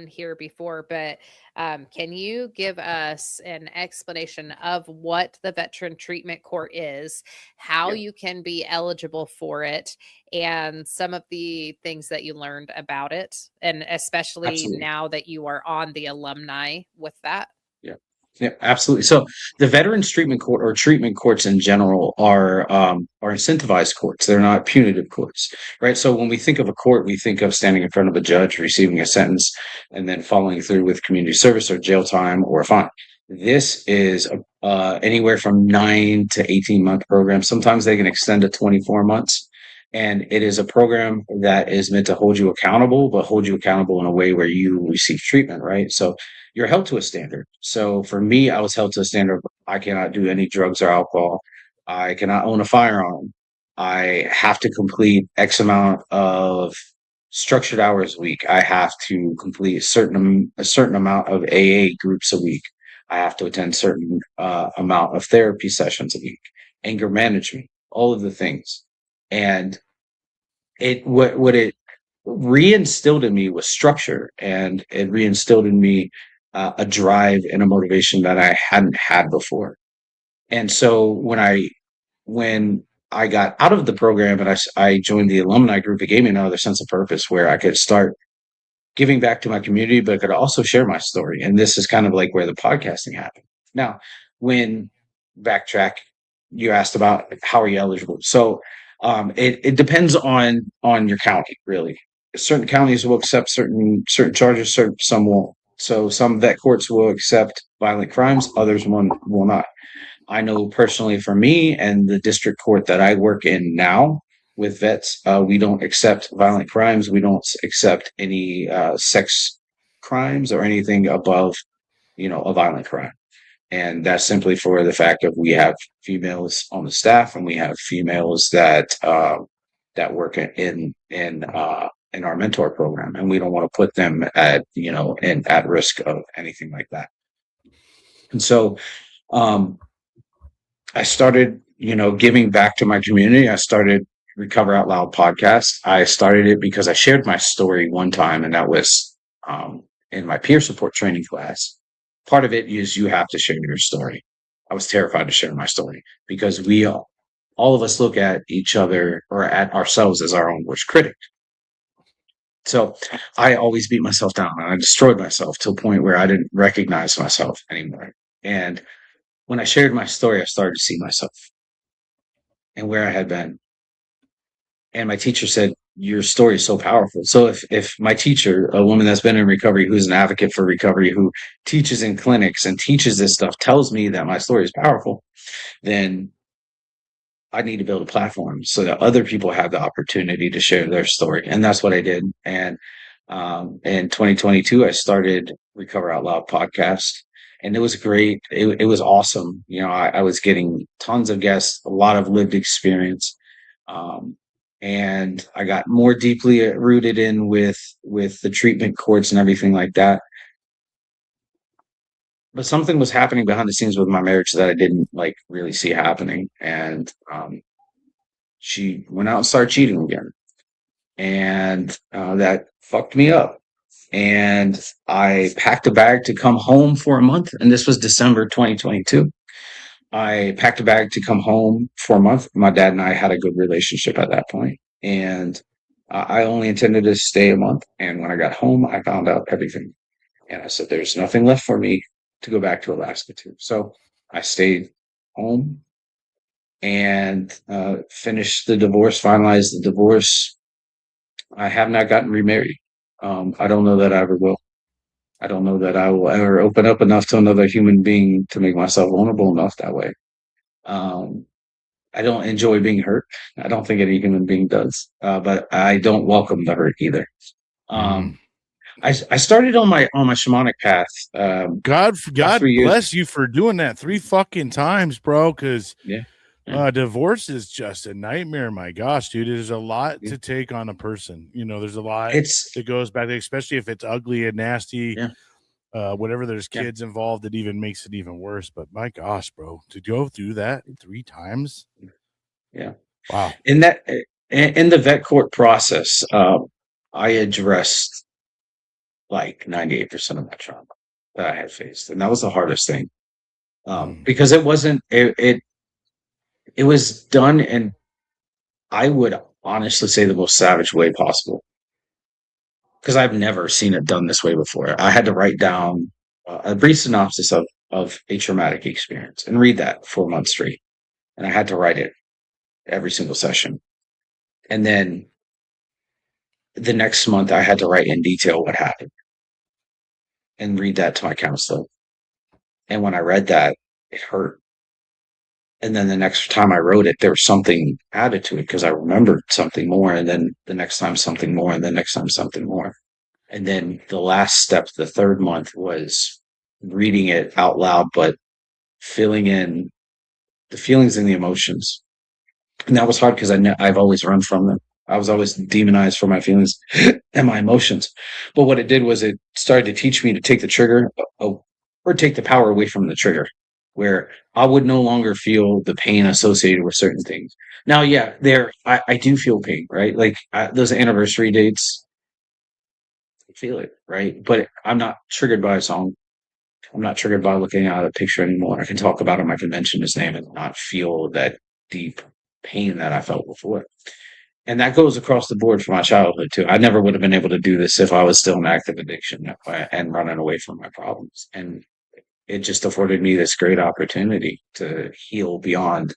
here before, but can you give us an explanation of what the Veteran Treatment Court is, how Yep. you can be eligible for it, and some of the things that you learned about it, and especially Absolutely. now that you are on the alumni with that? Yeah. Yeah, absolutely. So the Veterans Treatment Court, or treatment courts in general, are incentivized courts. They're not punitive courts, right? So when we think of a court, we think of standing in front of a judge, receiving a sentence, and then following through with community service or jail time or a fine. This is anywhere from 9 to 18-month program. Sometimes they can extend to 24 months. And it is a program that is meant to hold you accountable, but hold you accountable in a way where you receive treatment, right? So you're held to a standard. So for me, I was held to a standard. I cannot do any drugs or alcohol. I cannot own a firearm. I have to complete X amount of structured hours a week. I have to complete a certain amount of AA groups a week. I have to attend certain amount of therapy sessions a week. Anger management, all of the things. And what it reinstilled in me was structure, and it reinstilled in me a drive and a motivation that I hadn't had before. And so when I got out of the program and I joined the alumni group, it gave me another sense of purpose where I could start giving back to my community, but I could also share my story. And this is kind of like where the podcasting happened. Now, when backtrack, you asked about how are you eligible. So it depends on your county, really. Certain counties will accept certain charges, some won't. So some vet courts will accept violent crimes, others will not. I know personally for me and the district court that I work in now with vets, we don't accept violent crimes. We don't accept any sex crimes or anything above, a violent crime. And that's simply for the fact of we have females on the staff, and we have females that work in our mentor program, and we don't want to put them at risk of anything like that. And so I started, giving back to my community. I started Recover Out Loud podcast. I started it because I shared my story one time, and that was in my peer support training class. Part of it is you have to share your story. I was terrified to share my story because we all of us look at each other or at ourselves as our own worst critic. So I always beat myself down and I destroyed myself to a point where I didn't recognize myself anymore. And when I shared my story, I started to see myself and where I had been. And my teacher said, your story is so powerful. So if my teacher, a woman that's been in recovery, who's an advocate for recovery, who teaches in clinics and teaches this stuff, tells me that my story is powerful, then I need to build a platform so that other people have the opportunity to share their story. And that's what I did. And in 2022, I started Recover Out Loud podcast. And it was great. It was awesome. You know, I was getting tons of guests, a lot of lived experience. And I got more deeply rooted in with the treatment courts and everything like that. But something was happening behind the scenes with my marriage that I didn't like really see happening. And she went out and started cheating again. And that fucked me up. And I packed a bag to come home for a month. And this was December 2022. I packed a bag to come home for a month. My dad and I had a good relationship at that point. And I only intended to stay a month. And when I got home, I found out everything. And I said, there's nothing left for me to go back to Alaska to. So I stayed home and finished the divorce, finalized the divorce. I have not gotten remarried. I don't know that I ever will. I don't know that I will ever open up enough to another human being to make myself vulnerable enough that way. I don't enjoy being hurt. I don't think any human being does, but I don't welcome the hurt either. I started on my shamanic path. God 3 years. bless you for doing that 3 fucking times, bro. Because Yeah. divorce is just a nightmare. My gosh, dude, there's a lot to take on a person. You know, there's a lot that goes back, especially if it's ugly and nasty. Yeah. Whatever, there's kids involved, it even makes it even worse. But my gosh, bro, to go through that 3 times. Yeah. Wow. In the vet court process, I addressed like 98% of my trauma that I had faced, and that was the hardest thing, because it wasn't it was done in, I would honestly say, the most savage way possible, because I've never seen it done this way before. I had to write down a brief synopsis of a traumatic experience and read that for a month straight, and I had to write it every single session, and then the next month I had to write in detail what happened and read that to my counselor. And when I read that, it hurt. And then the next time I wrote it, there was something added to it because I remembered something more. And then the next time something more, and the next time something more. And then the last step, the third month, was reading it out loud, but filling in the feelings and the emotions. And that was hard because I've always run from them. I was always demonized for my feelings and my emotions. But what it did was it started to teach me to take the trigger or take the power away from the trigger, where I would no longer feel the pain associated with certain things. Now, yeah, I do feel pain, right? Like those anniversary dates, I feel it, right? But I'm not triggered by a song. I'm not triggered by looking at a picture anymore. I can talk about him. I can mention his name and not feel that deep pain that I felt before. And that goes across the board for my childhood too. I never would have been able to do this if I was still in active addiction and running away from my problems. And it just afforded me this great opportunity to heal beyond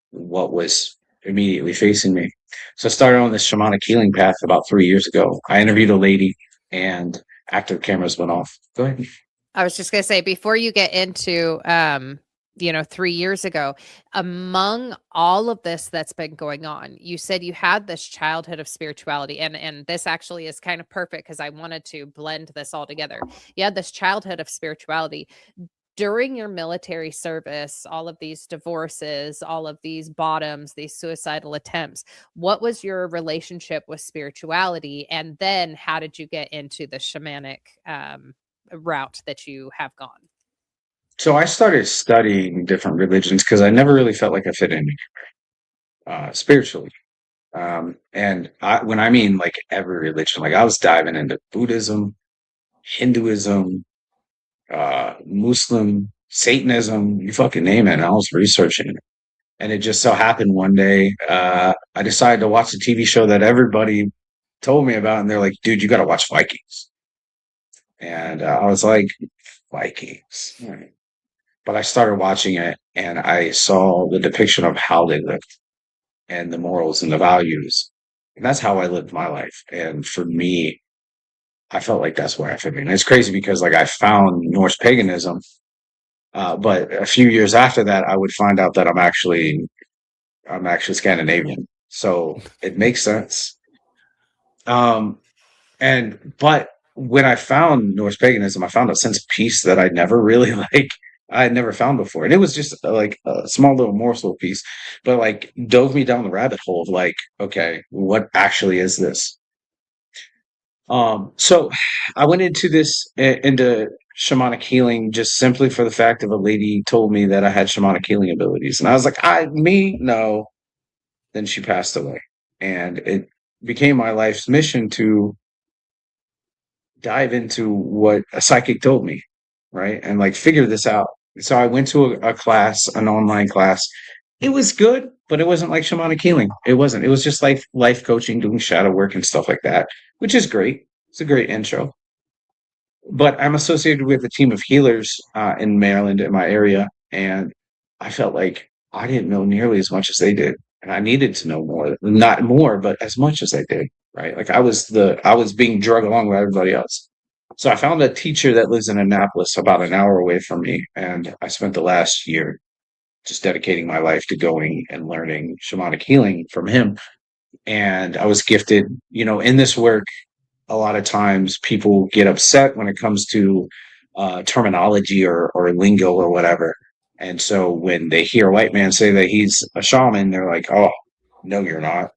what was immediately facing me. So I started on this shamanic healing path about 3 years ago. I interviewed a lady and active cameras went off. Go ahead. I was just going to say, before you get into, 3 years ago, among all of this that's been going on, you said you had this childhood of spirituality, and this actually is kind of perfect because I wanted to blend this all together. You had this childhood of spirituality. During your military service, all of these divorces, all of these bottoms, these suicidal attempts, what was your relationship with spirituality? And then how did you get into the shamanic route that you have gone? So I started studying different religions because I never really felt like I fit in spiritually. And when I mean like every religion, like I was diving into Buddhism, Hinduism, Muslim, Satanism, you fucking name it. And I was researching it. And it just so happened one day, I decided to watch a TV show that everybody told me about, and they're like, "Dude, you got to watch Vikings." And I was like, "Vikings." All right. But I started watching it, and I saw the depiction of how they lived and the morals and the values. And that's how I lived my life. And for me, I felt like that's where I fit in. It's crazy because like I found Norse paganism, but a few years after that, I would find out that I'm actually Scandinavian. So it makes sense. Um, but when I found Norse paganism, I found a sense of peace that I never really I had never found before. And it was just like a small little morsel of peace, but like dove me down the rabbit hole of like, okay, what actually is this? So I went into shamanic healing just simply for the fact of a lady told me that I had shamanic healing abilities. And I was like, no. Then she passed away. And it became my life's mission to dive into what a psychic told me, right? And like figure this out. So I went to a class, an online class. It was good, but it wasn't like shamanic healing. It wasn't. It was just like life coaching, doing shadow work and stuff like that, which is great. It's a great intro. But I'm associated with a team of healers in Maryland in my area, and I felt like I didn't know nearly as much as they did, and I needed to know more, not more, but as much as they did, right? Like I was being drug along with everybody else. So I found a teacher that lives in Annapolis, about an hour away from me, and I spent the last year just dedicating my life to going and learning shamanic healing from him. And I was gifted, in this work a lot of times people get upset when it comes to terminology or lingo or whatever. And so when they hear a white man say that he's a shaman, they're like, oh, no, you're not.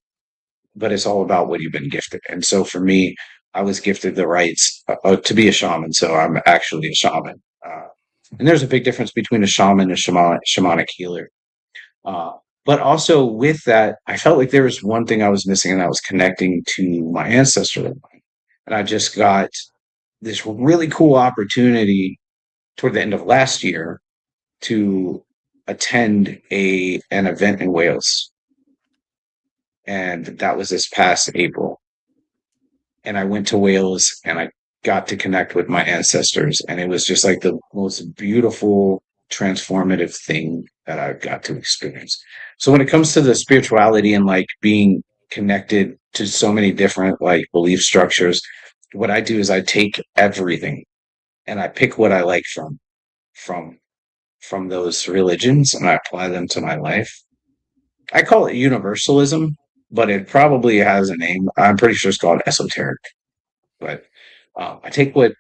But it's all about what you've been gifted. And so for me, I was gifted the rights to be a shaman. So I'm actually a shaman. And there's a big difference between a shaman and a shamanic healer. Uh, but also with that, I felt like there was one thing I was missing, and that was connecting to my ancestor. And I just got this really cool opportunity toward the end of last year to attend an event in Wales. And that was this past April. And I went to Wales and I got to connect with my ancestors. And it was just like the most beautiful, transformative thing that I got to experience. So when it comes to the spirituality and like being connected to so many different like belief structures, what I do is I take everything and I pick what I like from from those religions and I apply them to my life. I call it universalism, but it probably has a name. I'm pretty sure it's called esoteric. But I take what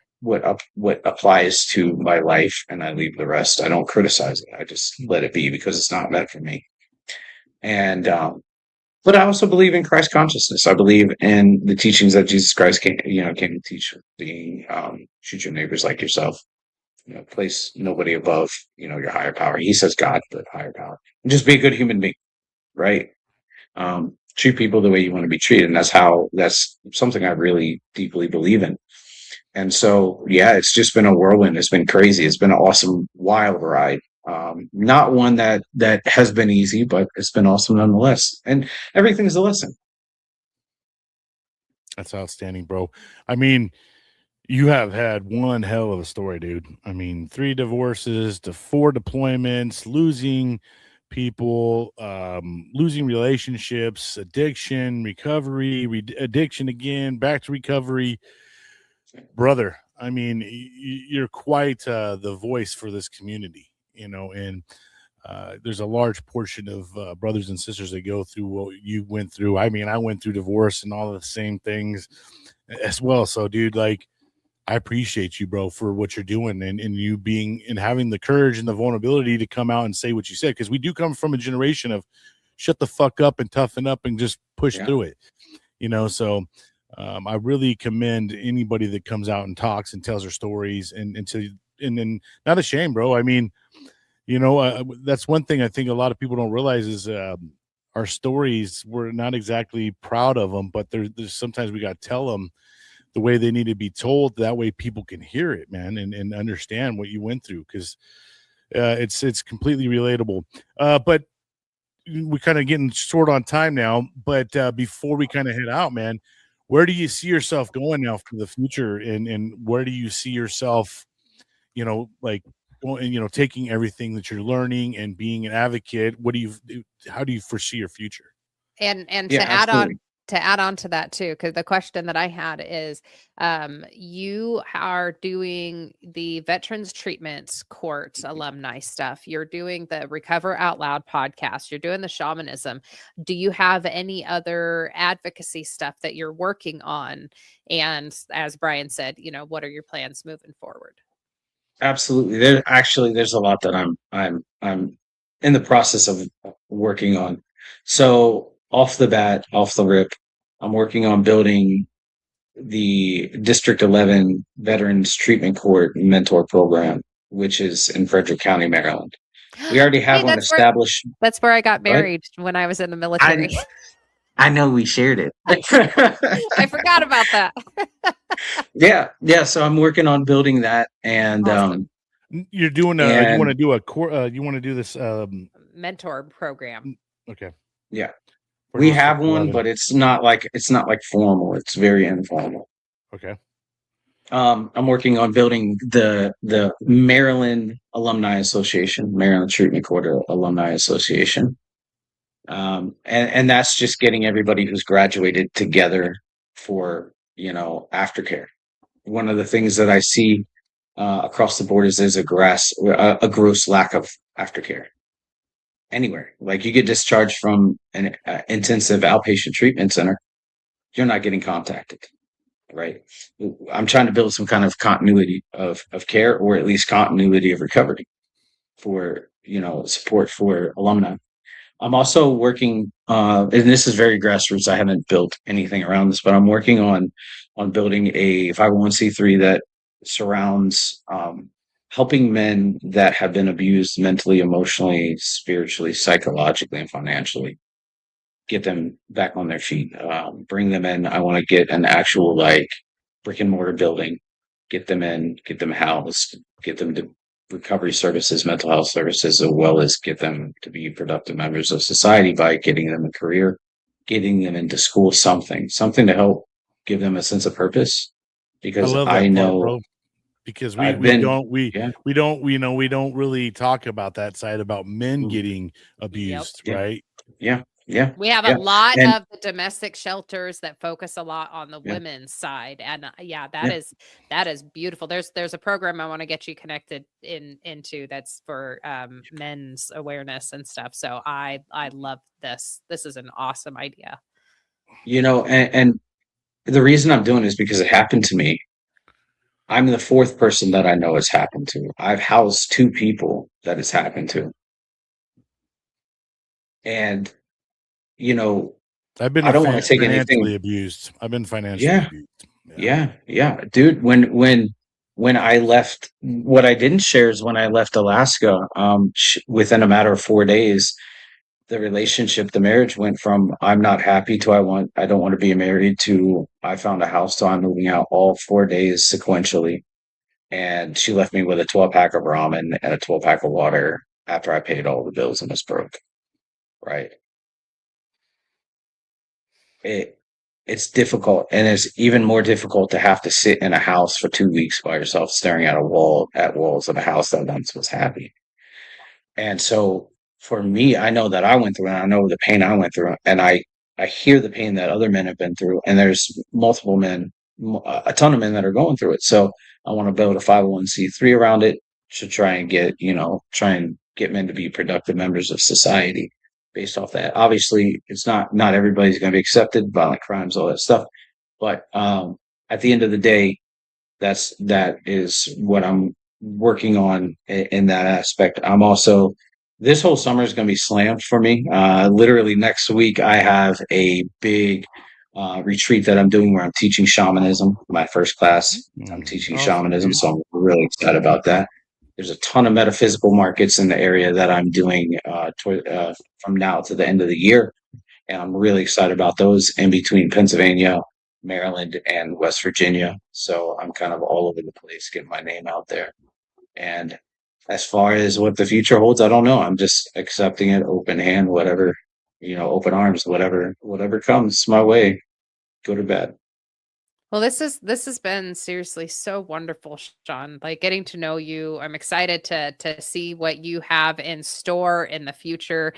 applies to my life and I leave the rest. I don't criticize it. I just let it be because it's not meant for me. And but I also believe in Christ consciousness. I believe in the teachings that Jesus Christ came to teach, being treat your neighbors like yourself. Place nobody above, your higher power. He says God, but higher power. And just be a good human being, right? Treat people the way you want to be treated. And that's something I really deeply believe in. And so, yeah, it's just been a whirlwind. It's been crazy. It's been an awesome, wild ride. Not one that has been easy, but it's been awesome nonetheless. And everything's a lesson. That's outstanding, bro. I mean, you have had one hell of a story, dude. I mean, 3 divorces to 4 deployments, losing people, losing relationships, addiction, recovery, addiction again, back to recovery. Brother, I mean, you're quite the voice for this community, and there's a large portion of brothers and sisters that go through what you went through. I mean, I went through divorce and all the same things as well. So, dude, like, I appreciate you, bro, for what you're doing and you being and having the courage and the vulnerability to come out and say what you said. Because we do come from a generation of shut the fuck up and toughen up and just push through it, So I really commend anybody that comes out and talks and tells their stories and then not ashamed, bro. I mean, that's one thing I think a lot of people don't realize is our stories, we're not exactly proud of them, but there's sometimes we got to tell them the way they need to be told. That way people can hear it, man, and understand what you went through. Cause it's completely relatable. But we kind of getting short on time now, but before we kind of head out, man, where do you see yourself going now for the future, and where do you see yourself, like going, taking everything that you're learning and being an advocate? How do you foresee your future? And Yeah, absolutely. to add on to that too, because the question that I had is, you are doing the Veterans Treatments Court alumni stuff. You're doing the Recover Out Loud podcast. You're doing the shamanism. Do you have any other advocacy stuff that you're working on? And as Bryan said, what are your plans moving forward? Absolutely. There's a lot that I'm in the process of working on. So off the rip, I'm working on building the District 11 Veterans Treatment Court Mentor Program, which is in Frederick County, Maryland. We already have Hey, one established. that's where I got What? married when I was in the military. I know we shared it. I forgot about that. Yeah. So I'm working on building that, and Awesome. You're doing you And- want to do a core, you want to do this Mentor program. okay. yeah, For we District have one, 11. but it's not like formal. It's very informal. Okay. I'm working on building the Maryland Alumni Association, Maryland Treatment Court Alumni Association. And that's just getting everybody who's graduated together for, aftercare. One of the things that I see across the board is there's a gross lack of aftercare anywhere. Like, you get discharged from an intensive outpatient treatment center, you're not getting contacted, right? I'm trying to build some kind of continuity of care, or at least continuity of recovery for, support for alumni. I'm also working, and this is very grassroots. I haven't built anything around this, but I'm working on building a 501c3 that surrounds helping men that have been abused mentally, emotionally, spiritually, psychologically, and financially. Get them back on their feet. Bring them in. I want to get an actual brick and mortar building. Get them in. Get them housed. Get them to recovery services, mental health services, as well as get them to be productive members of society by getting them a career, getting them into school, something to help give them a sense of purpose. Because I love that I part, know, bro. Because I've we been- don't yeah. we don't really talk about that side about men getting abused, Yeah. right? Yeah. We have Yeah. a lot And- of the domestic shelters that focus a lot on the Yeah. women's side, and that Yeah. is beautiful. There's a program I want to get you connected into that's for men's awareness and stuff. So I love this. This is an awesome idea. And the reason I'm doing it is because it happened to me. I'm the fourth person that I know it's happened to. I've housed 2 people that it's happened to. And, I've been I don't wanna take financially anything. abused. I've been financially Yeah. abused. Yeah. Dude, when I left, what I didn't share is when I left Alaska, within a matter of 4 days, the marriage went from I'm not happy to I don't want to be married to I found a house, so I'm moving out, all 4 days sequentially. And she left me with a 12-pack of ramen and a 12-pack of water after I paid all the bills and was broke. Right. It's difficult, and it's even more difficult to have to sit in a house for 2 weeks by yourself, staring at walls of a house that once was happy. And so for me, I know that I went through, and I know the pain I went through, and I hear the pain that other men have been through, and there's multiple men, a ton of men that are going through it. So I want to build a 501c3 around it to try and get men to be productive members of society based off that. Obviously, it's not everybody's going to be accepted, violent crimes, all that stuff. But at the end of the day, that is what I'm working on in that aspect. I'm also, this whole summer is going to be slammed for me. Literally next week, I have a big retreat that I'm doing where I'm teaching shamanism. My first class, I'm teaching Awesome, shamanism, dude. so I'm really excited about that. There's a ton of metaphysical markets in the area that I'm doing from now to the end of the year. And I'm really excited about those in between Pennsylvania, Maryland, and West Virginia. So I'm kind of all over the place, getting my name out there. And as far as what the future holds, I don't know. I'm just accepting it, open hand, whatever, open arms, whatever comes my way. Go to bed. Well, this has been seriously so wonderful, Sean. Like getting to know you. I'm excited to see what you have in store in the future.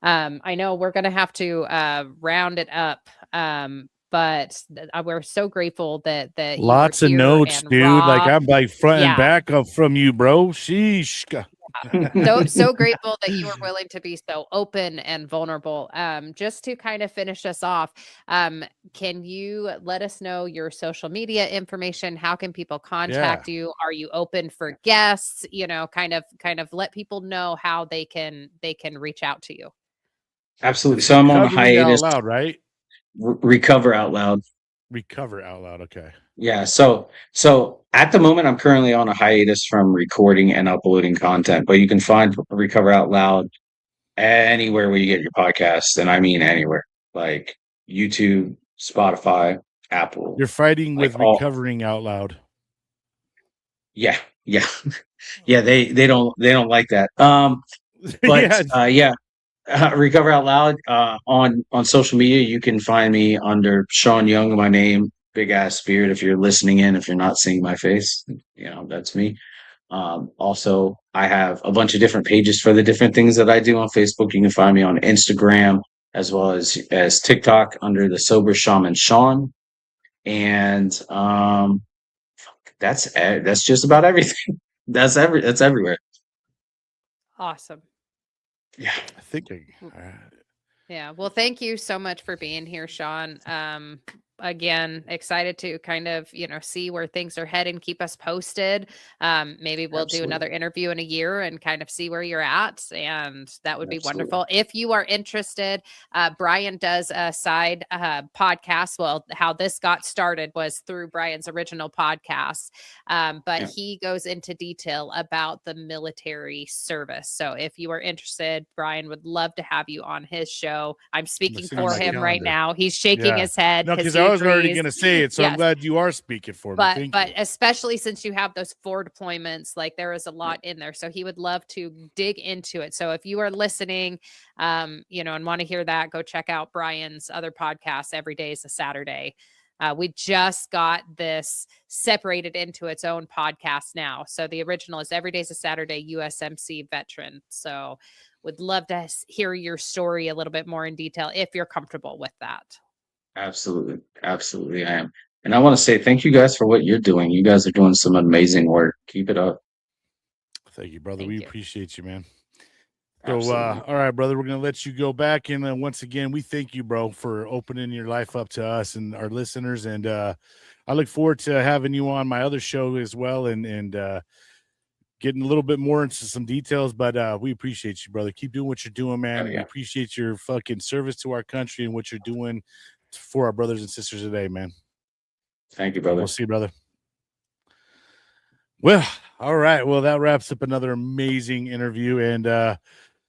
I know we're gonna have to round it up. We're so grateful that you were Lots of here notes, and dude. Like raw. I'm like front and Yeah. back up from you, bro. Sheesh. So grateful that you were willing to be so open and vulnerable. Just to kind of finish us off, can you let us know your social media information? How can people Yeah. contact you? Are you open for guests? Kind of let people know how they can reach out to you. Absolutely. It's So I'm on a recovery out hiatus. loud, right? Recover out loud. Recover out loud. Okay. Yeah. So at the moment, I'm currently on a hiatus from recording and uploading content, but you can find Recover Out Loud anywhere where you get your podcasts, and I mean anywhere, like YouTube, Spotify, Apple, You're fighting like with all. recovering out loud. Yeah, yeah, yeah. They don't like that. But Yeah. yeah, Recover Out Loud on social media. You can find me under Sean Young, my name, big ass beard. If you're listening in, if you're not seeing my face, that's me. Also, I have a bunch of different pages for the different things that I do on Facebook. You can find me on Instagram as well as TikTok under the Sober Shaman Sean, and that's just about everything. That's everywhere. Awesome. Yeah, I think Yeah. Well, thank you so much for being here, Sean. Again, excited to kind of, see where things are heading, keep us posted. Maybe we'll do another absolutely. interview in a year and kind of see where you're at. And that would be Absolutely. wonderful. If you are interested, Bryan does a side podcast. Well, how this got started was through Bryan's original podcast. But Yeah, he goes into detail about the military service. So if you are interested, Bryan would love to have you on his show. I'm I'm gonna speaking see on for my him right calendar. now. He's shaking Yeah. his head No, because because I he was already agrees. gonna say it, so I'm Yes. glad you are speaking for me. But Thank but you. especially since you have those 4 deployments, like there is a lot in there. So he would love to dig into it. So if you are listening, and want to hear that, go check out Bryan's other podcast. Every day is a Saturday. We just got this separated into its own podcast now. So the original is Every Day's a Saturday, USMC veteran. So would love to hear your story a little bit more in detail if you're comfortable with that. absolutely, absolutely. I am, and I want to say thank you guys for what you're doing. You guys are doing some amazing work. Keep it up. Thank you, brother. We Thank you. appreciate you, man. So, Absolutely. all right, brother, we're gonna let you go back, and once again, we thank you, bro, for opening your life up to us and our listeners. And I look forward to having you on my other show as well, and getting a little bit more into some details. But we appreciate you, brother. Keep doing what you're doing, Oh man. We yeah. appreciate your fucking service to our country and what you're doing for our brothers and sisters today, man. Thank you, We'll brother. see you, brother. Well, all right. Well, that wraps up another amazing interview. And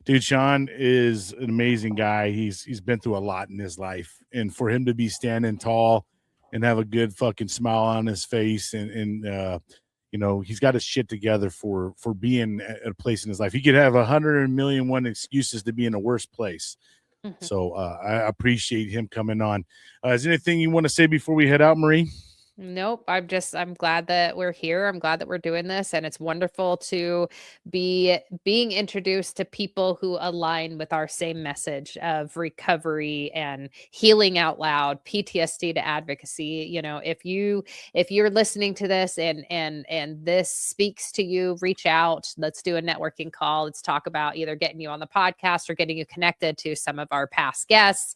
dude, Sean is an amazing guy. He's been through a lot in his life. And for him to be standing tall and have a good fucking smile on his face and he's got his shit together for being at a place in his life. He could have 100,000,001 excuses to be in a worse place. Mhm. So I appreciate him coming on. Is there anything you want to say before we head out, Marie? Nope. I'm glad that we're here. I'm glad that we're doing this. And it's wonderful to be being introduced to people who align with our same message of recovery and healing out loud, PTSD to advocacy. If you're listening to this and this speaks to you, reach out. Let's do a networking call. Let's talk about either getting you on the podcast or getting you connected to some of our past guests.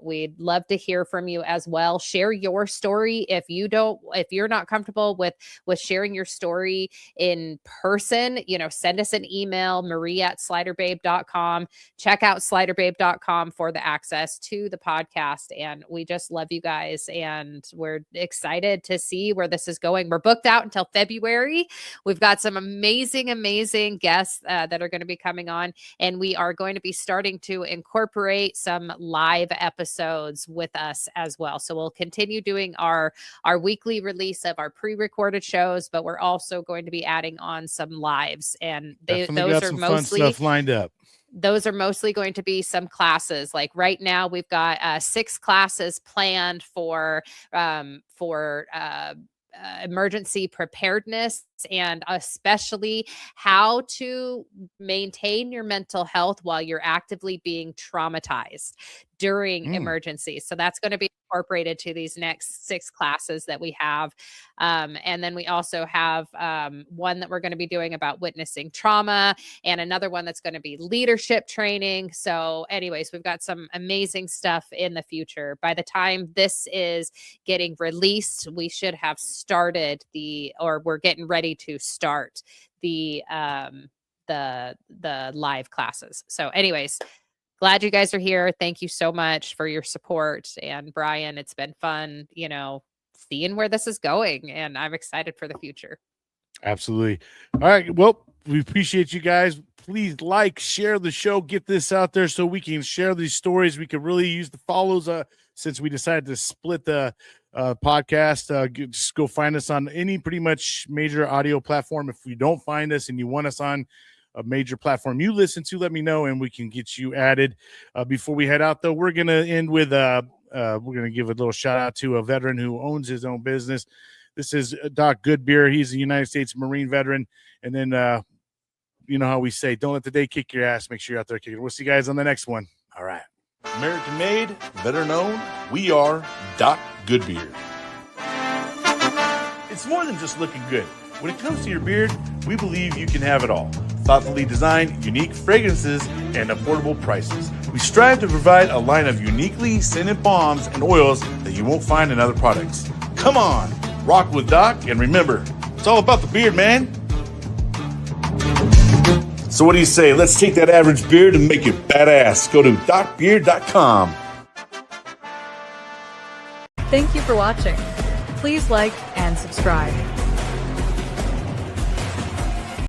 We'd love to hear from you as well. Share your story. If you're not comfortable with sharing your story in person, send us an email, marie@sliderbabe.com. Check out sliderbabe.com for the access to the podcast. And we just love you guys. And we're excited to see where this is going. We're booked out until February. We've got some amazing, amazing guests that are going to be coming on. And we are going to be starting to incorporate some live live episodes with us as well. So we'll continue doing our weekly release of our pre-recorded shows, but we're also going to be adding on some lives, and Definitely those got are some fun mostly stuff lined up. those are mostly going to be some classes. Like right now, we've got 6 classes planned for emergency preparedness, and especially how to maintain your mental health while you're actively being traumatized during emergencies. So that's going to be incorporated to these next 6 classes that we have. And then we also have one that we're going to be doing about witnessing trauma, and another one that's going to be leadership training. So anyways, we've got some amazing stuff in the future. By the time this is getting released, we should have started we're getting ready to start the live classes. So anyways, glad you guys are here. Thank you so much for your support. And Bryan, it's been fun, seeing where this is going, and I'm excited for the future. Absolutely. All right. Well, we appreciate you guys. Please share the show, get this out there so we can share these stories. We could really use the follows since we decided to split the podcast. Just go find us on any pretty much major audio platform. If you don't find us and you want us on a major platform you listen to, let me know and we can get you added. Before we head out, though, we're going to end with we're going to give a little shout out to a veteran who owns his own business. This is Doc Goodbeer. He's a United States Marine veteran. And then, you know how we say, don't let the day kick your ass. Make sure you're out there kicking. We'll see you guys on the next one. All right. American made, better known, we are Doc Goodbeer. It's more than just looking good. When it comes to your beard, we believe you can have it all. Thoughtfully designed, unique fragrances, and affordable prices. We strive to provide a line of uniquely scented balms and oils that you won't find in other products. Come on, rock with Doc, and remember, it's all about the beard, man. So what do you say? Let's take that average beard and make it badass. Go to docbeard.com. Thank you for watching. Please like and subscribe.